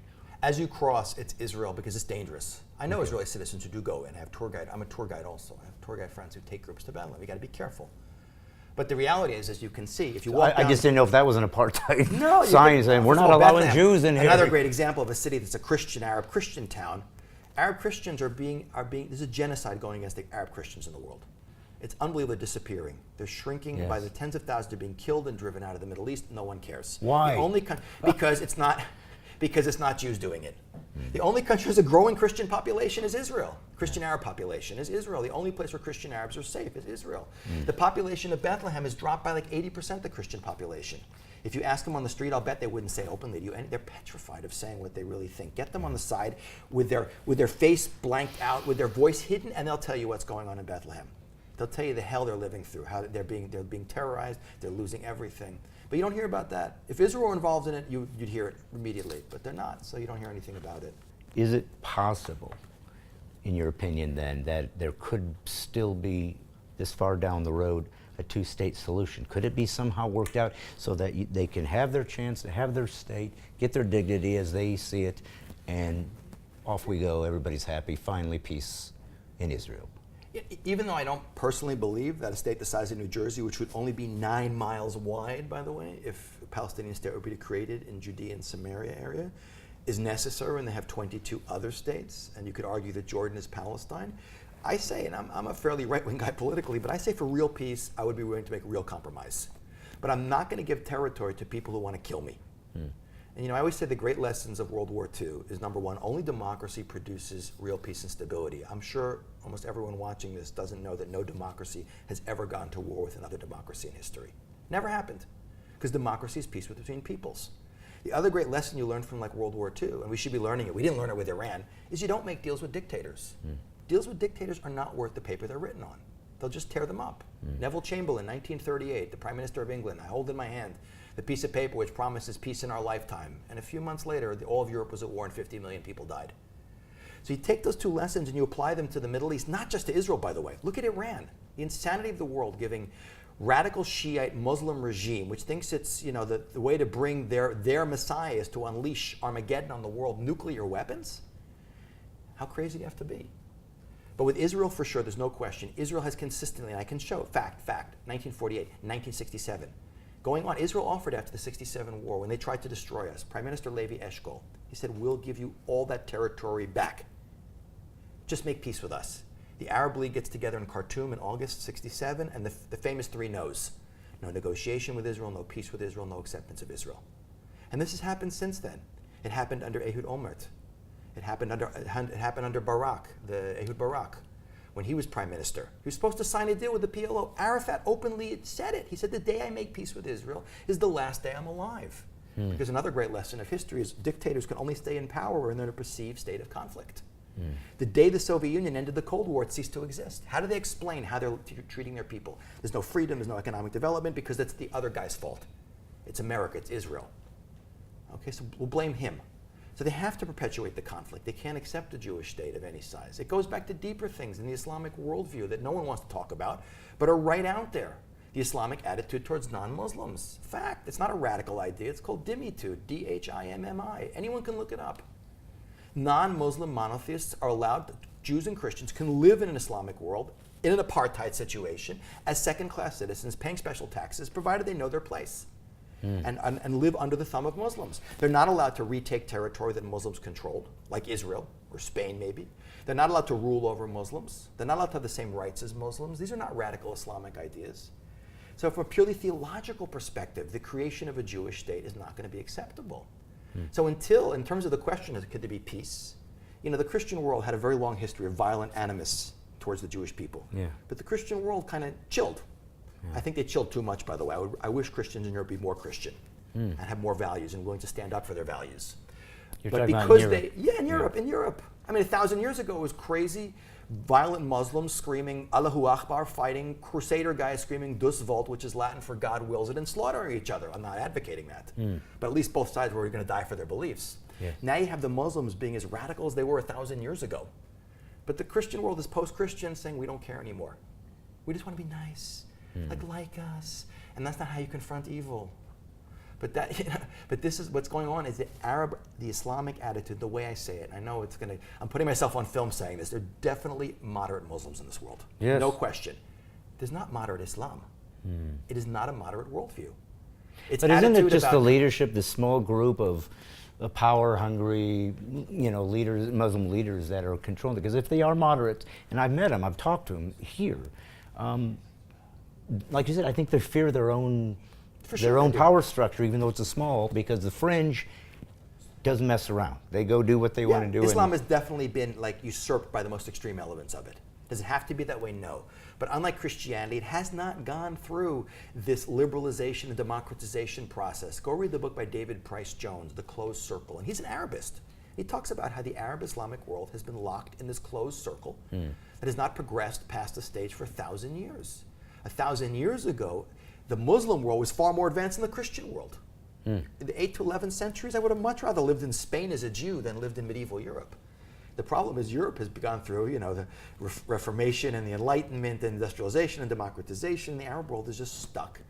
As you cross, it's Israel because it's dangerous. I know Israeli citizens who do go in. I have tour guide. I'm a tour guide also. I have tour guide friends who take groups to Bethlehem. You got to be careful. But the reality is, as you can see, if you walk I just didn't know if that was an apartheid No, sign saying we're not allowing Bethlehem, Jews in here. Another great example of a city that's a Christian, Arab Christian town. Arab Christians are being, there's a genocide going against the Arab Christians in the world. It's unbelievable, they're shrinking. They're shrinking by the tens of thousands. They're being killed and driven out of the Middle East. No one cares. Why? The only because it's not Jews doing it. The only country that has a growing Christian population is Israel. Christian Arab population is Israel. The only place where Christian Arabs are safe is Israel. The population of Bethlehem has dropped by like 80% the Christian population. If you ask them on the street, I'll bet they wouldn't say openly to you. And they're petrified of saying what they really think. Get them on the side with their face blanked out, with their voice hidden, and they'll tell you what's going on in Bethlehem. They'll tell you the hell they're living through, how they're being terrorized, they're losing everything. But you don't hear about that. If Israel were involved in it, you'd hear it immediately. But they're not, so you don't hear anything about it. Is it possible, in your opinion then, that there could still be, this far down the road, a two-state solution? Could it be somehow worked out so that they can have their chance to have their state, get their dignity as they see it, and off we go, everybody's happy, finally peace in Israel? Even though I don't personally believe that a state the size of New Jersey, which would only be 9 miles wide, by the way, if a Palestinian state would be created in Judea and Samaria area, is necessary when they have 22 other states, and you could argue that Jordan is Palestine. I say, and I'm a fairly right-wing guy politically, but I say for real peace, I would be willing to make a real compromise. But I'm not going to give territory to people who want to kill me. And I always say the great lessons of World War II is, number one, only democracy produces real peace and stability. I'm sure almost everyone watching this doesn't know that no democracy has ever gone to war with another democracy in history. Never happened. Because democracy is peace between peoples. The other great lesson you learned from World War II, and we should be learning it, we didn't learn it with Iran, is you don't make deals with dictators. Deals with dictators are not worth the paper they're written on. They'll just tear them up. Neville Chamberlain, 1938, the Prime Minister of England, I hold in my hand the piece of paper which promises peace in our lifetime. And a few months later, all of Europe was at war and 50 million people died. So you take those two lessons and you apply them to the Middle East, not just to Israel, by the way. Look at Iran, the insanity of the world giving radical Shiite Muslim regime, which thinks it's the way to bring their messiah is to unleash Armageddon on the world, nuclear weapons. How crazy do you have to be? But with Israel, for sure, there's no question. Israel has consistently, and I can show, fact, 1948, 1967. Going on, Israel offered after the 67 war, when they tried to destroy us, Prime Minister Levi Eshkol, he said, we'll give you all that territory back. Just make peace with us. The Arab League gets together in Khartoum in August 67, and the famous 3 no's. No negotiation with Israel, no peace with Israel, no acceptance of Israel. And this has happened since then. It happened under Ehud Olmert. It happened under Barak, Ehud Barak, when he was prime minister. He was supposed to sign a deal with the PLO. Arafat openly said it. He said, the day I make peace with Israel is the last day I'm alive. Because another great lesson of history is dictators can only stay in power when they're in a perceived state of conflict. The day the Soviet Union ended the Cold War, it ceased to exist. How do they explain how they're treating their people? There's no freedom, there's no economic development, because that's the other guy's fault. It's America, it's Israel. Okay, so we'll blame him. So they have to perpetuate the conflict. They can't accept a Jewish state of any size. It goes back to deeper things in the Islamic worldview that no one wants to talk about, but are right out there. The Islamic attitude towards non-Muslims. Fact, it's not a radical idea. It's called dhimmi, D-H-I-M-M-I. Anyone can look it up. non-Muslim monotheists are allowed, Jews and Christians can live in an Islamic world in an apartheid situation as second-class citizens paying special taxes, provided they know their place and live under the thumb of Muslims. They're not allowed to retake territory that Muslims controlled, like Israel or Spain maybe. They're not allowed to rule over Muslims. They're not allowed to have the same rights as Muslims. These are not radical Islamic ideas. So from a purely theological perspective, the creation of a Jewish state is not going to be acceptable. So until, in terms of the question of could there be peace, the Christian world had a very long history of violent animus towards the Jewish people. Yeah. But the Christian world kind of chilled. I think they chilled too much, by the way. I wish Christians in Europe be more Christian and have more values and willing to stand up for their values. You're But talking about because in Europe. in Europe. I mean, 1,000 years ago it was crazy. Violent Muslims screaming Allahu Akbar, fighting Crusader guys screaming Dus Volt, which is Latin for God wills it, and slaughtering each other. I'm not advocating that. But at least both sides were going to die for their beliefs. Yes. Now you have the Muslims being as radical as they were 1,000 years ago. But the Christian world is post-Christian saying we don't care anymore. We just want to be nice, like us. And that's not how you confront evil. But but this is what's going on is the Islamic attitude, the way I say it. I know I'm putting myself on film saying this. There are definitely moderate Muslims in this world. Yes. No question. There's not moderate Islam. It is not a moderate worldview. It's But isn't it attitude just the about- leadership, the small group of power-hungry, leaders, Muslim leaders that are controlling it? Because if they are moderates, and I've met them, I've talked to them here, like you said, I think they fear their own For sure they do. power structure, even though it's a small, because the fringe doesn't mess around. They go do what they want to do. Islam has definitely been usurped by the most extreme elements of it. Does it have to be that way? No. But unlike Christianity, it has not gone through this liberalization and democratization process. Go read the book by David Price Jones, The Closed Circle. And he's an Arabist. He talks about how the Arab Islamic world has been locked in this closed circle that has not progressed past the stage for 1,000 years. 1,000 years ago, the Muslim world was far more advanced than the Christian world. In the 8th to 11th centuries, I would have much rather lived in Spain as a Jew than lived in medieval Europe. The problem is Europe has gone through, the Reformation and the Enlightenment and industrialization and democratization. The Arab world is just stuck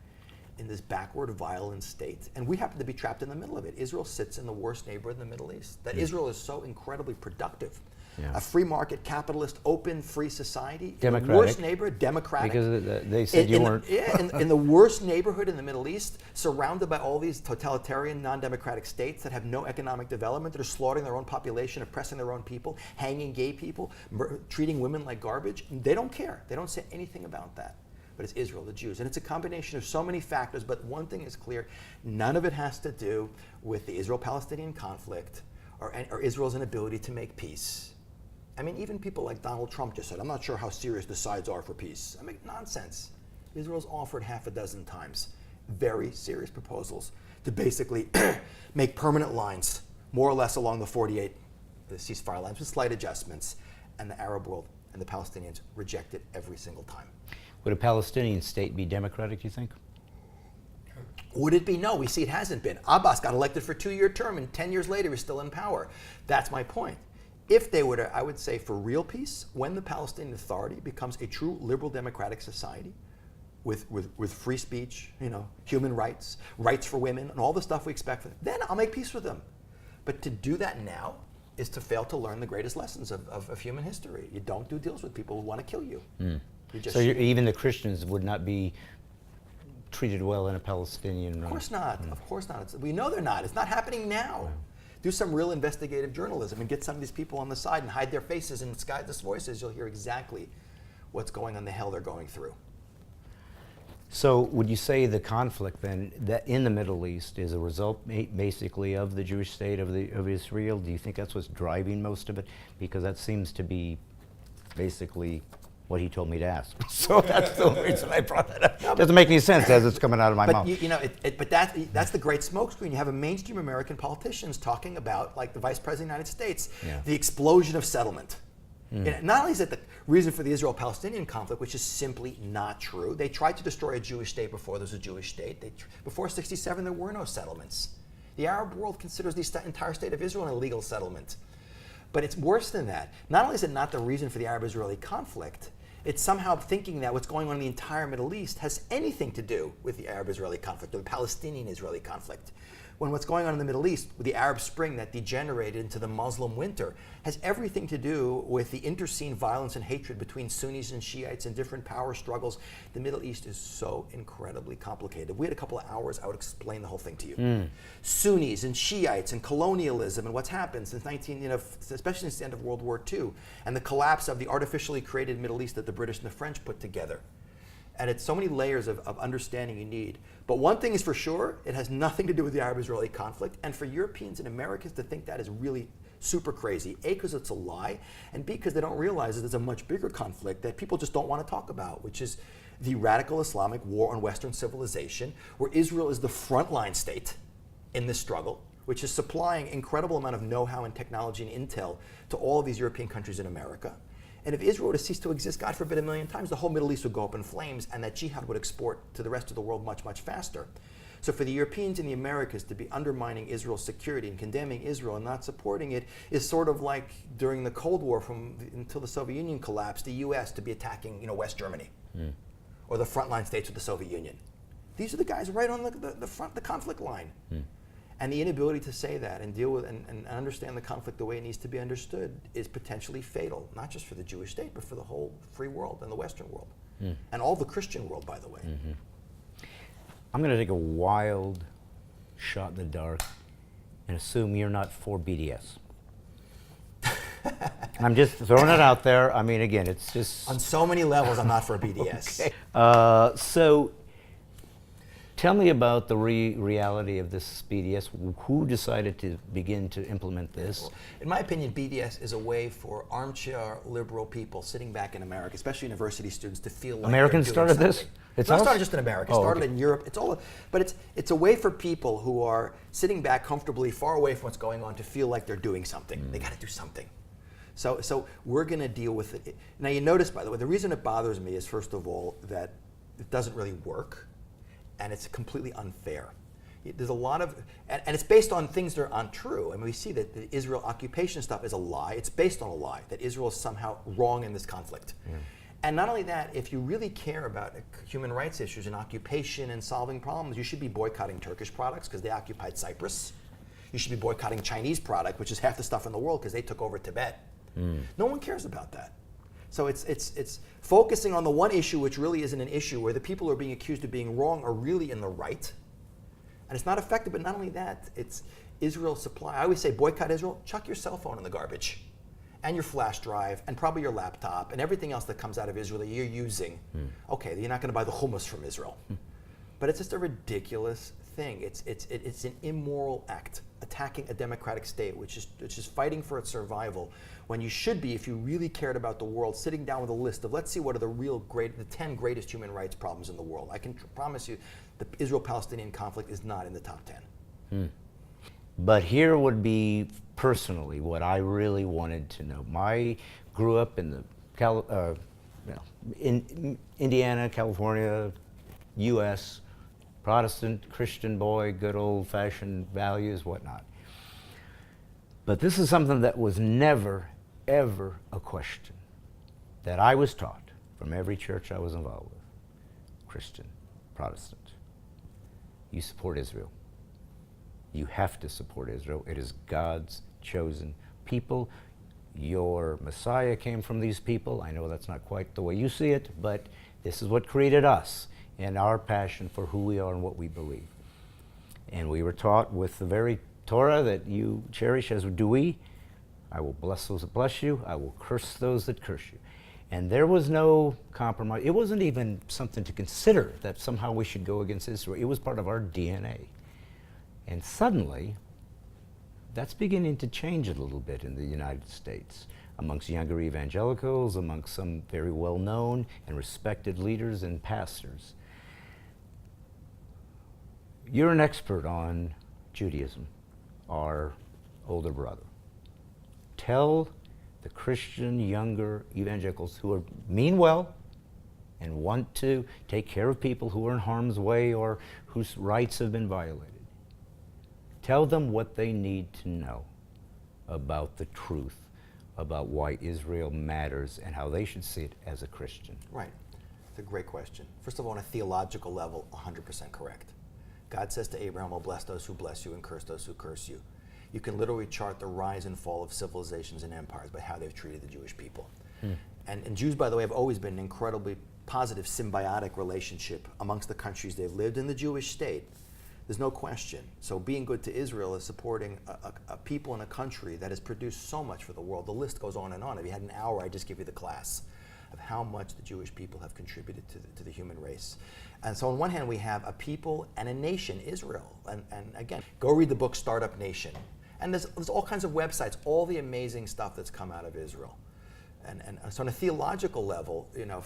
in this backward, violent state. And we happen to be trapped in the middle of it. Israel sits in the worst neighborhood in the Middle East. That Israel is so incredibly productive. Yeah. A free market, capitalist, open, free society. Democratic. In the worst neighborhood, democratic. Because they said you weren't. In the worst neighborhood in the Middle East, surrounded by all these totalitarian, non-democratic states that have no economic development, that are slaughtering their own population, oppressing their own people, hanging gay people, treating women like garbage. They don't care. They don't say anything about that. But it's Israel, the Jews. And it's a combination of so many factors, but one thing is clear. None of it has to do with the Israel-Palestinian conflict or Israel's inability to make peace. I mean, even people like Donald Trump just said, I'm not sure how serious the sides are for peace. I mean, nonsense. Israel's offered half a dozen times very serious proposals to basically make permanent lines, more or less along the 48 ceasefire lines with slight adjustments, and the Arab world and the Palestinians reject it every single time. Would a Palestinian state be democratic, you think? Would it be? No, we see it hasn't been. Abbas got elected for a 2-year term, and 10 years later he's still in power. That's my point. If they were to, I would say, for real peace, when the Palestinian Authority becomes a true liberal democratic society with free speech, human rights, rights for women, and all the stuff we expect from them, then I'll make peace with them. But to do that now is to fail to learn the greatest lessons of human history. You don't do deals with people who want to kill you. So even the Christians would not be treated well in a Palestinian... Of course not. Of course not. We know they're not. It's not happening now. Do some real investigative journalism and get some of these people on the side and hide their faces and disguise their voices. You'll hear exactly what's going on, the hell they're going through. So would you say the conflict then that in the Middle East is a result basically of the Jewish state of Israel? Do you think that's what's driving most of it? Because that seems to be basically what he told me to ask. So that's the reason I brought that up. Doesn't make any sense as it's coming out of my mouth. But that's the great smokescreen. You have a mainstream American politicians talking about, like the Vice President of the United States, the explosion of settlement. Not only is it the reason for the Israel-Palestinian conflict, which is simply not true. They tried to destroy a Jewish state before there was a Jewish state. Before '67, there were no settlements. The Arab world considers the entire state of Israel an illegal settlement. But it's worse than that. Not only is it not the reason for the Arab-Israeli conflict, it's somehow thinking that what's going on in the entire Middle East has anything to do with the Arab-Israeli conflict or the Palestinian-Israeli conflict. when what's going on in the Middle East, with the Arab Spring that degenerated into the Muslim winter, has everything to do with the interscene violence and hatred between Sunnis and Shiites and different power struggles. The Middle East is so incredibly complicated. If we had a couple of hours, I would explain the whole thing to you. Sunnis and Shiites and colonialism and what's happened since especially since the end of World War II, and the collapse of the artificially created Middle East that the British and the French put together. And it's so many layers of understanding you need. But one thing is for sure, it has nothing to do with the Arab-Israeli conflict. And for Europeans and Americans to think that is really super crazy. A, because it's a lie, and B, because they don't realize that there's a much bigger conflict that people just don't want to talk about, which is the radical Islamic war on Western civilization, where Israel is the frontline state in this struggle, which is supplying incredible amount of know-how and technology and intel to all of these European countries in America. And if Israel were to cease to exist, God forbid, a million times, the whole Middle East would go up in flames, and that jihad would export to the rest of the world much, much faster. So for the Europeans and the Americas to be undermining Israel's security and condemning Israel and not supporting it is sort of like during the Cold War until the Soviet Union collapsed, the US to be attacking West Germany or the frontline states of the Soviet Union. These are the guys right on the conflict line. And the inability to say that and deal with and understand the conflict the way it needs to be understood is potentially fatal, not just for the Jewish state, but for the whole free world and the Western world. And all the Christian world, by the way. I'm going to take a wild shot in the dark and assume you're not for BDS. I'm just throwing it out there. I mean, again, it's just... On so many levels, I'm not for BDS. Okay. So tell me about the reality of this BDS. Who decided to begin to implement this? In my opinion, BDS is a way for armchair liberal people sitting back in America, especially university students, to feel like Americans they're doing started something. this? It's not started just in America. It started okay. in Europe. It's a way for people who are sitting back comfortably, far away from what's going on, to feel like they're doing something. They got to do something. So we're going to deal with it. Now, you notice, by the way, the reason it bothers me is, first of all, that it doesn't really work. And it's completely unfair. There's a lot of, and it's based on things that are untrue. I mean, we see that the Israel occupation stuff is a lie. It's based on a lie, that Israel is somehow wrong in this conflict. And not only that, if you really care about human rights issues and occupation and solving problems, you should be boycotting Turkish products because they occupied Cyprus. You should be boycotting Chinese product, which is half the stuff in the world because they took over Tibet. No one cares about that. So it's focusing on the one issue which really isn't an issue, where the people who are being accused of being wrong are really in the right. And it's not effective, but not only that, it's Israel's supply. I always say boycott Israel, chuck your cell phone in the garbage, and your flash drive, and probably your laptop, and everything else that comes out of Israel that you're using. Okay, you're not going to buy the hummus from Israel. But it's just a ridiculous thing. It's an immoral act, attacking a democratic state, which is fighting for its survival, when you should be, if you really cared about the world, sitting down with a list of, let's see what are the 10 greatest human rights problems in the world. I can promise you the Israel-Palestinian conflict is not in the top 10. But here would be, personally, what I really wanted to know. I grew up in in Indiana, California, U.S., Protestant, Christian boy, good old-fashioned values, whatnot. But this is something that was never, ever a question that I was taught from every church I was involved with, Christian, Protestant. You support Israel. You have to support Israel. It is God's chosen people. Your Messiah came from these people. I know that's not quite the way you see it, but this is what created us and our passion for who we are and what we believe. And we were taught with the very Torah that you cherish, as do we. I will bless those that bless you. I will curse those that curse you. And there was no compromise. It wasn't even something to consider that somehow we should go against Israel. It was part of our DNA. And suddenly, that's beginning to change a little bit in the United States, amongst younger evangelicals, amongst some very well-known and respected leaders and pastors. You're an expert on Judaism, our older brother. Tell the Christian younger evangelicals who mean well and want to take care of people who are in harm's way or whose rights have been violated. Tell them what they need to know about the truth, about why Israel matters and how they should see it as a Christian. Right. It's a great question. First of all, on a theological level, 100% correct. God says to Abraham, I'll bless those who bless you and curse those who curse you. You can literally chart the rise and fall of civilizations and empires by how they've treated the Jewish people. And Jews, by the way, have always been an incredibly positive symbiotic relationship amongst the countries they've lived in the Jewish state. There's no question. So being good to Israel is supporting a people in a country that has produced so much for the world. The list goes on and on. If you had an hour, I'd just give you the class of how much the Jewish people have contributed to the human race. And so on one hand, we have a people and a nation, Israel. And again, go read the book Startup Nation. And there's all kinds of websites, all the amazing stuff that's come out of Israel. And so on a theological level, you know,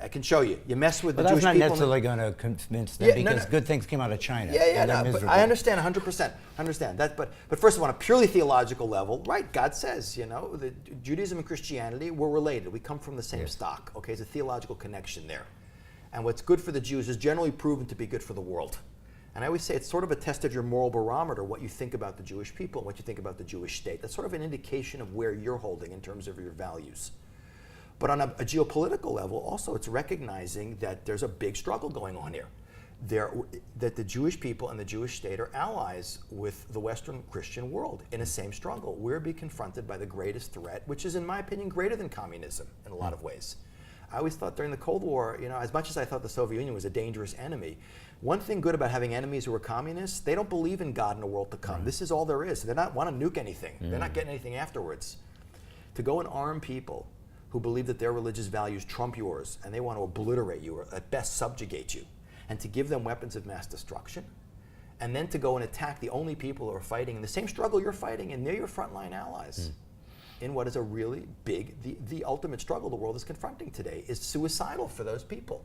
I can show you. You mess with the Jewish people. But that's not necessarily going to convince them because good things came out of China. But I understand 100%. I understand that. But first of all, on a purely theological level, right, God says, you know, that Judaism and Christianity were related. We come from the same stock. Okay, there's a theological connection there. And what's good for the Jews is generally proven to be good for the world. And I always say it's sort of a test of your moral barometer, what you think about the Jewish people and what you think about the Jewish state. That's sort of an indication of where you're holding in terms of your values. But on a geopolitical level, also, it's recognizing that there's a big struggle going on here. That the Jewish people and the Jewish state are allies with the Western Christian world in the same struggle. We're being confronted by the greatest threat, which is, in my opinion, greater than communism in a lot of ways. I always thought during the Cold War, you know, as much as I thought the Soviet Union was a dangerous enemy, one thing good about having enemies who are communists, they don't believe in God and a world to come. Right. This is all there is. They don't want to nuke anything. They're not getting anything afterwards. To go and arm people who believe that their religious values trump yours and they want to obliterate you or at best subjugate you, and to give them weapons of mass destruction, and then to go and attack the only people who are fighting in the same struggle you're fighting, and they're your frontline allies. In what is a really big, the ultimate struggle the world is confronting today is suicidal for those people.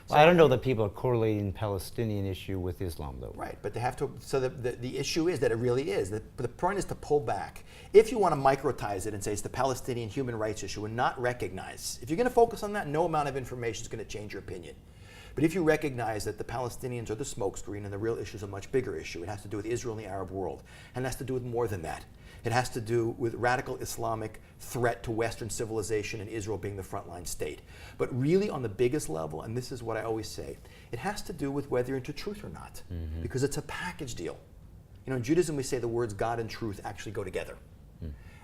Well, I don't know that people are correlating the Palestinian issue with Islam, though. Right, but they have to, so the issue is that it really is. The point is to pull back. If you want to microtize it and say it's the Palestinian human rights issue and not recognize, if you're going to focus on that, no amount of information is going to change your opinion. But if you recognize that the Palestinians are the smokescreen and the real issue is a much bigger issue, it has to do with Israel and the Arab world, and it has to do with more than that. It has to do with radical Islamic threat to Western civilization and Israel being the frontline state. But really on the biggest level, and this is what I always say, it has to do with whether you're into truth or not, because it's a package deal. You know, in Judaism we say the words God and truth actually go together.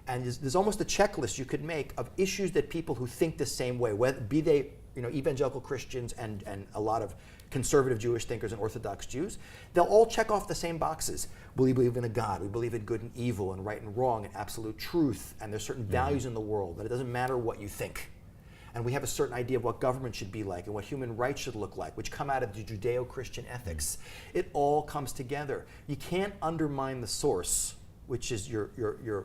And there's almost a checklist you could make of issues that people who think the same way, whether, be they evangelical Christians and a lot of conservative Jewish thinkers and Orthodox Jews, they'll all check off the same boxes. We believe in a God, we believe in good and evil and right and wrong and absolute truth, and there's certain values in the world that it doesn't matter what you think. And we have a certain idea of what government should be like and what human rights should look like, which come out of the Judeo-Christian ethics. It all comes together. You can't undermine the source, which is your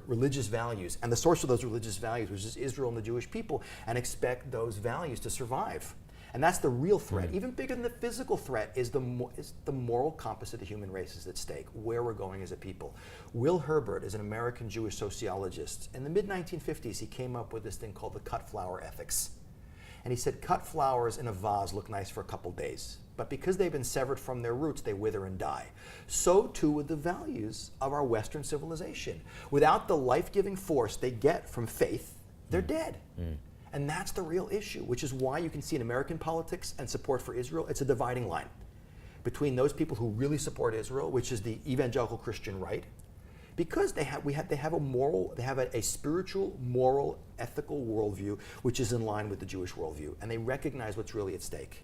religious values, and the source of those religious values, which is Israel and the Jewish people, and expect those values to survive. And that's the real threat. Even bigger than the physical threat is the moral compass of the human race is at stake, where we're going as a people. Will Herbert is an American Jewish sociologist. In the mid-1950s, he came up with this thing called the cut flower ethics. And he said cut flowers in a vase look nice for a couple days, but because they've been severed from their roots, they wither and die. So too with the values of our Western civilization. Without the life-giving force they get from faith, they're dead. And that's the real issue, which is why you can see in American politics and support for Israel, it's a dividing line between those people who really support Israel, which is the evangelical Christian right, because they have a spiritual, moral, ethical worldview which is in line with the Jewish worldview, and they recognize what's really at stake.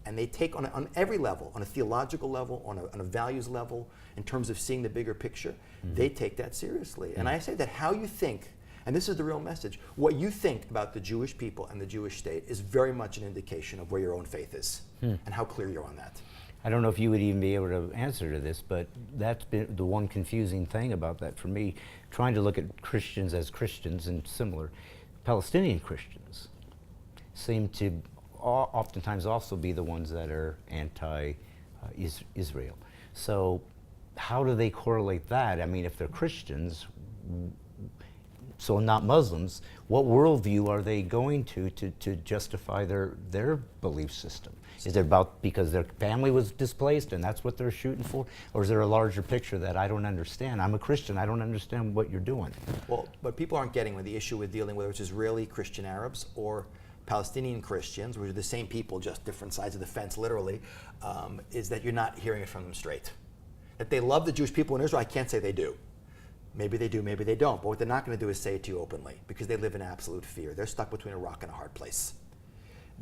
And they take on every level, on a theological level, on a values level, in terms of seeing the bigger picture, they take that seriously. And I say that how you think, and this is the real message, what you think about the Jewish people and the Jewish state is very much an indication of where your own faith is and how clear you're on that. I don't know if you would even be able to answer to this, but that's been the one confusing thing about that for me, trying to look at Christians as Christians and similar. Palestinian Christians seem to oftentimes also be the ones that are anti-Israel. So how do they correlate that? I mean, if they're Christians, so not Muslims, what worldview are they going to justify their belief system? Is it about because their family was displaced and that's what they're shooting for? Or is there a larger picture that I don't understand? I'm a Christian, I don't understand what you're doing. Well, what people aren't getting with the issue with dealing with, which is Israeli Christian Arabs or Palestinian Christians, which are the same people, just different sides of the fence, literally, is that you're not hearing it from them straight. That they love the Jewish people in Israel, I can't say they do. Maybe they do, maybe they don't. But what they're not going to do is say it to you openly, because they live in absolute fear. They're stuck between a rock and a hard place.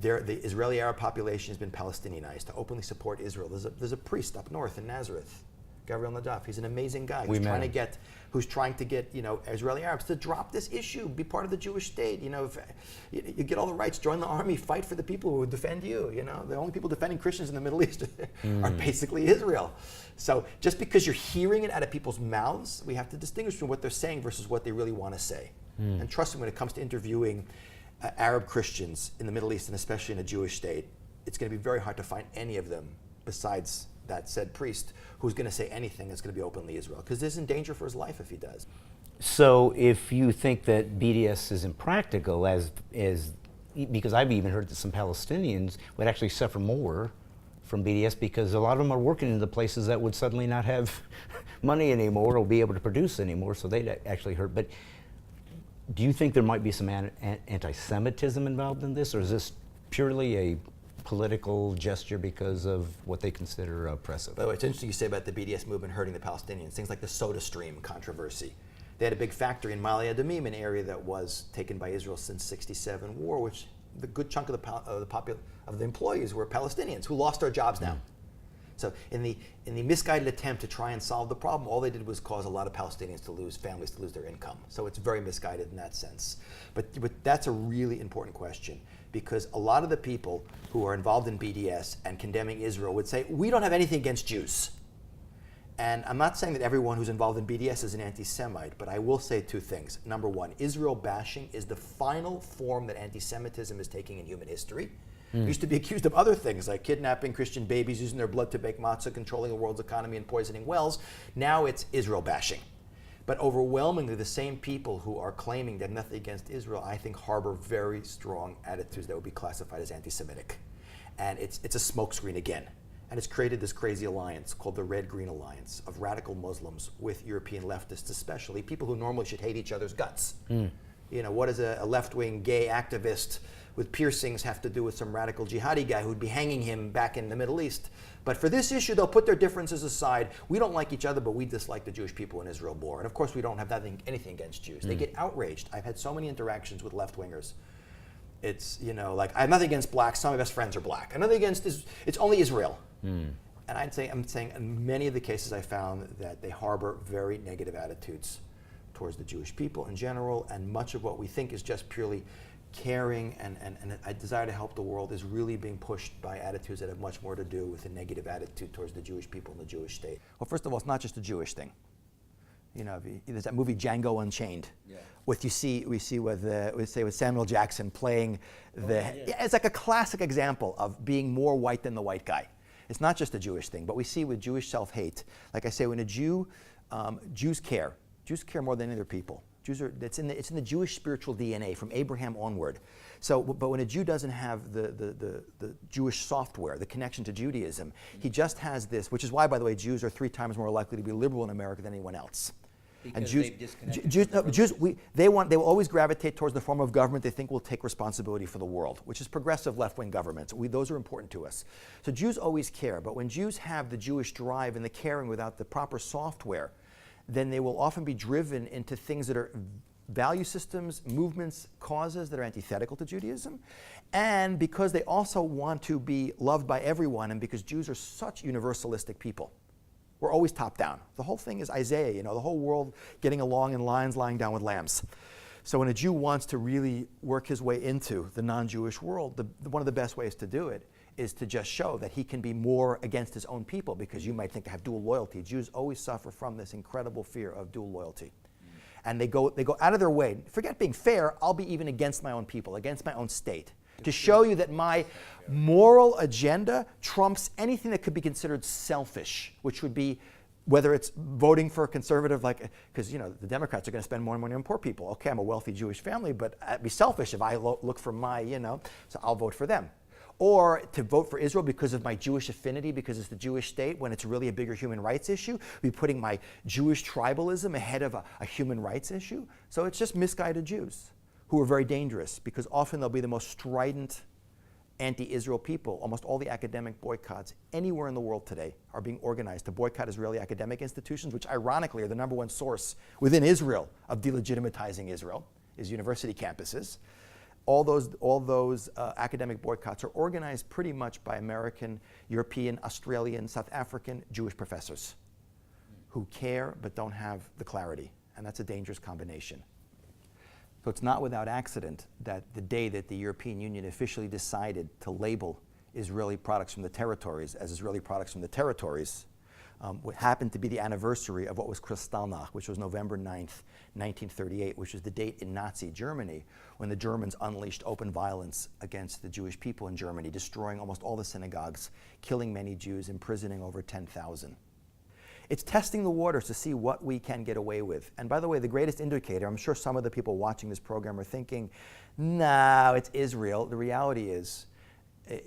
The Israeli Arab population has been Palestinianized. To openly support Israel, there's a priest up north in Nazareth, Gabriel Nadaf. He's an amazing guy who's trying to get Israeli Arabs to drop this issue, be part of the Jewish state. If you get all the rights, join the army, fight for the people who would defend you. The only people defending Christians in the Middle East are basically Israel. So just because you're hearing it out of people's mouths, we have to distinguish between what they're saying versus what they really want to say. And trust me, when it comes to interviewing Arab Christians in the Middle East, and especially in a Jewish state, it's going to be very hard to find any of them besides that said priest who's going to say anything that's going to be openly Israel, because there's in danger for his life if he does. So if you think that BDS is impractical, because I've even heard that some Palestinians would actually suffer more from BDS because a lot of them are working in the places that would suddenly not have money anymore or be able to produce anymore, so they'd actually hurt. But do you think there might be some anti-Semitism involved in this, or is this purely a political gesture because of what they consider oppressive? By the way, it's interesting you say about the BDS movement hurting the Palestinians, things like the Soda Stream controversy. They had a big factory in Ma'ale Adumim, an area that was taken by Israel since '67 war, which the good chunk of the employees were Palestinians who lost their jobs now. So in the misguided attempt to try and solve the problem, all they did was cause a lot of Palestinians to lose, families to lose their income. So it's very misguided in that sense. But that's a really important question, because a lot of the people who are involved in BDS and condemning Israel would say, we don't have anything against Jews. And I'm not saying that everyone who's involved in BDS is an anti-Semite, but I will say two things. Number one, Israel bashing is the final form that anti-Semitism is taking in human history. Used to be accused of other things like kidnapping Christian babies, using their blood to bake matzah, controlling the world's economy, and poisoning wells. Now it's Israel bashing. But overwhelmingly, the same people who are claiming they have nothing against Israel, I think, harbor very strong attitudes that would be classified as anti-Semitic. And it's a smokescreen again. And it's created this crazy alliance called the Red-Green Alliance of radical Muslims with European leftists, especially people who normally should hate each other's guts. What does a left-wing gay activist with piercings have to do with some radical jihadi guy who'd be hanging him back in the Middle East? But for this issue, they'll put their differences aside. We don't like each other, but we dislike the Jewish people in Israel more. And of course, we don't have anything against Jews. They get outraged. I've had so many interactions with left-wingers. It's, like, I have nothing against blacks. Some of my best friends are black. Nothing against it's only Israel. And I'm saying in many of the cases I found that they harbor very negative attitudes towards the Jewish people in general, and much of what we think is just purely caring and a desire to help the world is really being pushed by attitudes that have much more to do with a negative attitude towards the Jewish people and the Jewish state. Well, first of all, it's not just a Jewish thing. There's that movie Django Unchained, we see with Samuel Jackson playing it's like a classic example of being more white than the white guy. It's not just a Jewish thing, but we see with Jewish self-hate. Like I say, when Jews care more than other people. It's in the Jewish spiritual DNA from Abraham onward. So, but when a Jew doesn't have the Jewish software, the connection to Judaism, he just has this, which is why, by the way, Jews are 3 times more likely to be liberal in America than anyone else. Because and Jews they will always gravitate towards the form of government they think will take responsibility for the world, which is progressive left-wing governments. Those are important to us. So Jews always care, but when Jews have the Jewish drive and the caring without the proper software, then they will often be driven into things that are value systems, movements, causes that are antithetical to Judaism. And because they also want to be loved by everyone, and because Jews are such universalistic people. We're always top down. The whole thing is Isaiah, the whole world getting along in lions lying down with lambs. So when a Jew wants to really work his way into the non-Jewish world, one of the best ways to do it is to just show that he can be more against his own people, because you might think they have dual loyalty. Jews always suffer from this incredible fear of dual loyalty. And they go out of their way. Forget being fair, I'll be even against my own people, against my own state, to show you that my moral agenda trumps anything that could be considered selfish, which would be whether it's voting for a conservative, because the Democrats are going to spend more money on poor people. Okay, I'm a wealthy Jewish family, but I'd be selfish if I look for my, so I'll vote for them. Or to vote for Israel because of my Jewish affinity, because it's the Jewish state, when it's really a bigger human rights issue. Be putting my Jewish tribalism ahead of a human rights issue. So it's just misguided Jews who are very dangerous because often they'll be the most strident anti-Israel people. Almost all the academic boycotts anywhere in the world today are being organized to boycott Israeli academic institutions, which ironically are the #1 source within Israel of delegitimatizing Israel, is university campuses. All those academic boycotts are organized pretty much by American, European, Australian, South African Jewish professors who care but don't have the clarity, and that's a dangerous combination. So it's not without accident that the day that the European Union officially decided to label Israeli products from the territories as Israeli products from the territories, what happened to be the anniversary of what was Kristallnacht, which was November 9th, 1938, which was the date in Nazi Germany when the Germans unleashed open violence against the Jewish people in Germany, destroying almost all the synagogues, killing many Jews, imprisoning over 10,000. It's testing the waters to see what we can get away with. And by the way, the greatest indicator, I'm sure some of the people watching this program are thinking, no, it's Israel. The reality is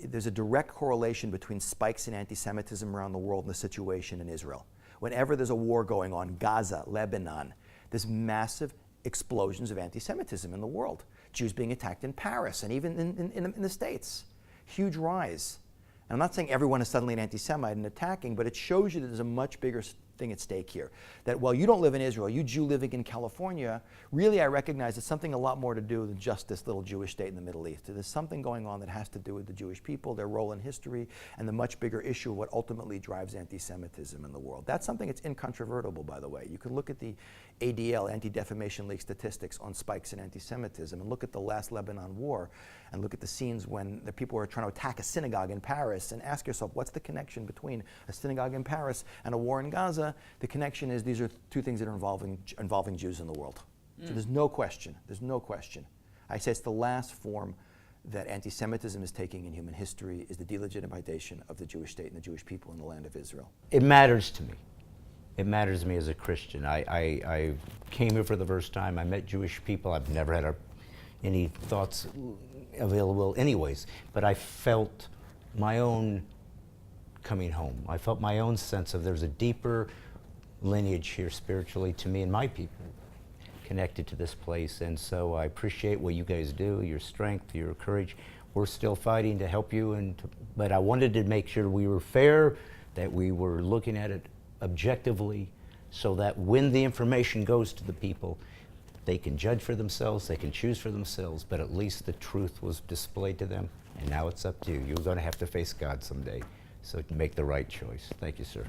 there's a direct correlation between spikes in anti-Semitism around the world and the situation in Israel. Whenever there's a war going on, Gaza, Lebanon, there's massive explosions of anti-Semitism in the world. Jews being attacked in Paris and even in the States. Huge rise. And I'm not saying everyone is suddenly an anti-Semite and attacking, but it shows you that there's a much bigger thing at stake here. That while you don't live in Israel, you Jew living in California, really I recognize it's something a lot more to do than just this little Jewish state in the Middle East. There's something going on that has to do with the Jewish people, their role in history, and the much bigger issue of what ultimately drives anti-Semitism in the world. That's something that's incontrovertible, by the way. You can look at the ADL, Anti-Defamation League statistics on spikes in anti-Semitism, and look at the last Lebanon war, and look at the scenes when the people were trying to attack a synagogue in Paris, and ask yourself, what's the connection between a synagogue in Paris and a war in Gaza? The connection is these are two things that are involving Jews in the world. So there's no question. I say it's the last form that anti-Semitism is taking in human history is the delegitimization of the Jewish state and the Jewish people in the land of Israel. It matters to me. It matters to me as a Christian. I came here for the first time. I met Jewish people. I've never had any thoughts available anyways, but I felt my own coming home. I felt my own sense of there's a deeper lineage here spiritually to me and my people connected to this place, and so I appreciate what you guys do, your strength, your courage. We're still fighting to help you, but I wanted to make sure we were fair, that we were looking at it objectively, so that when the information goes to the people, they can judge for themselves, they can choose for themselves, but at least the truth was displayed to them, and now it's up to you. You're going to have to face God someday, so make the right choice. Thank you, sir.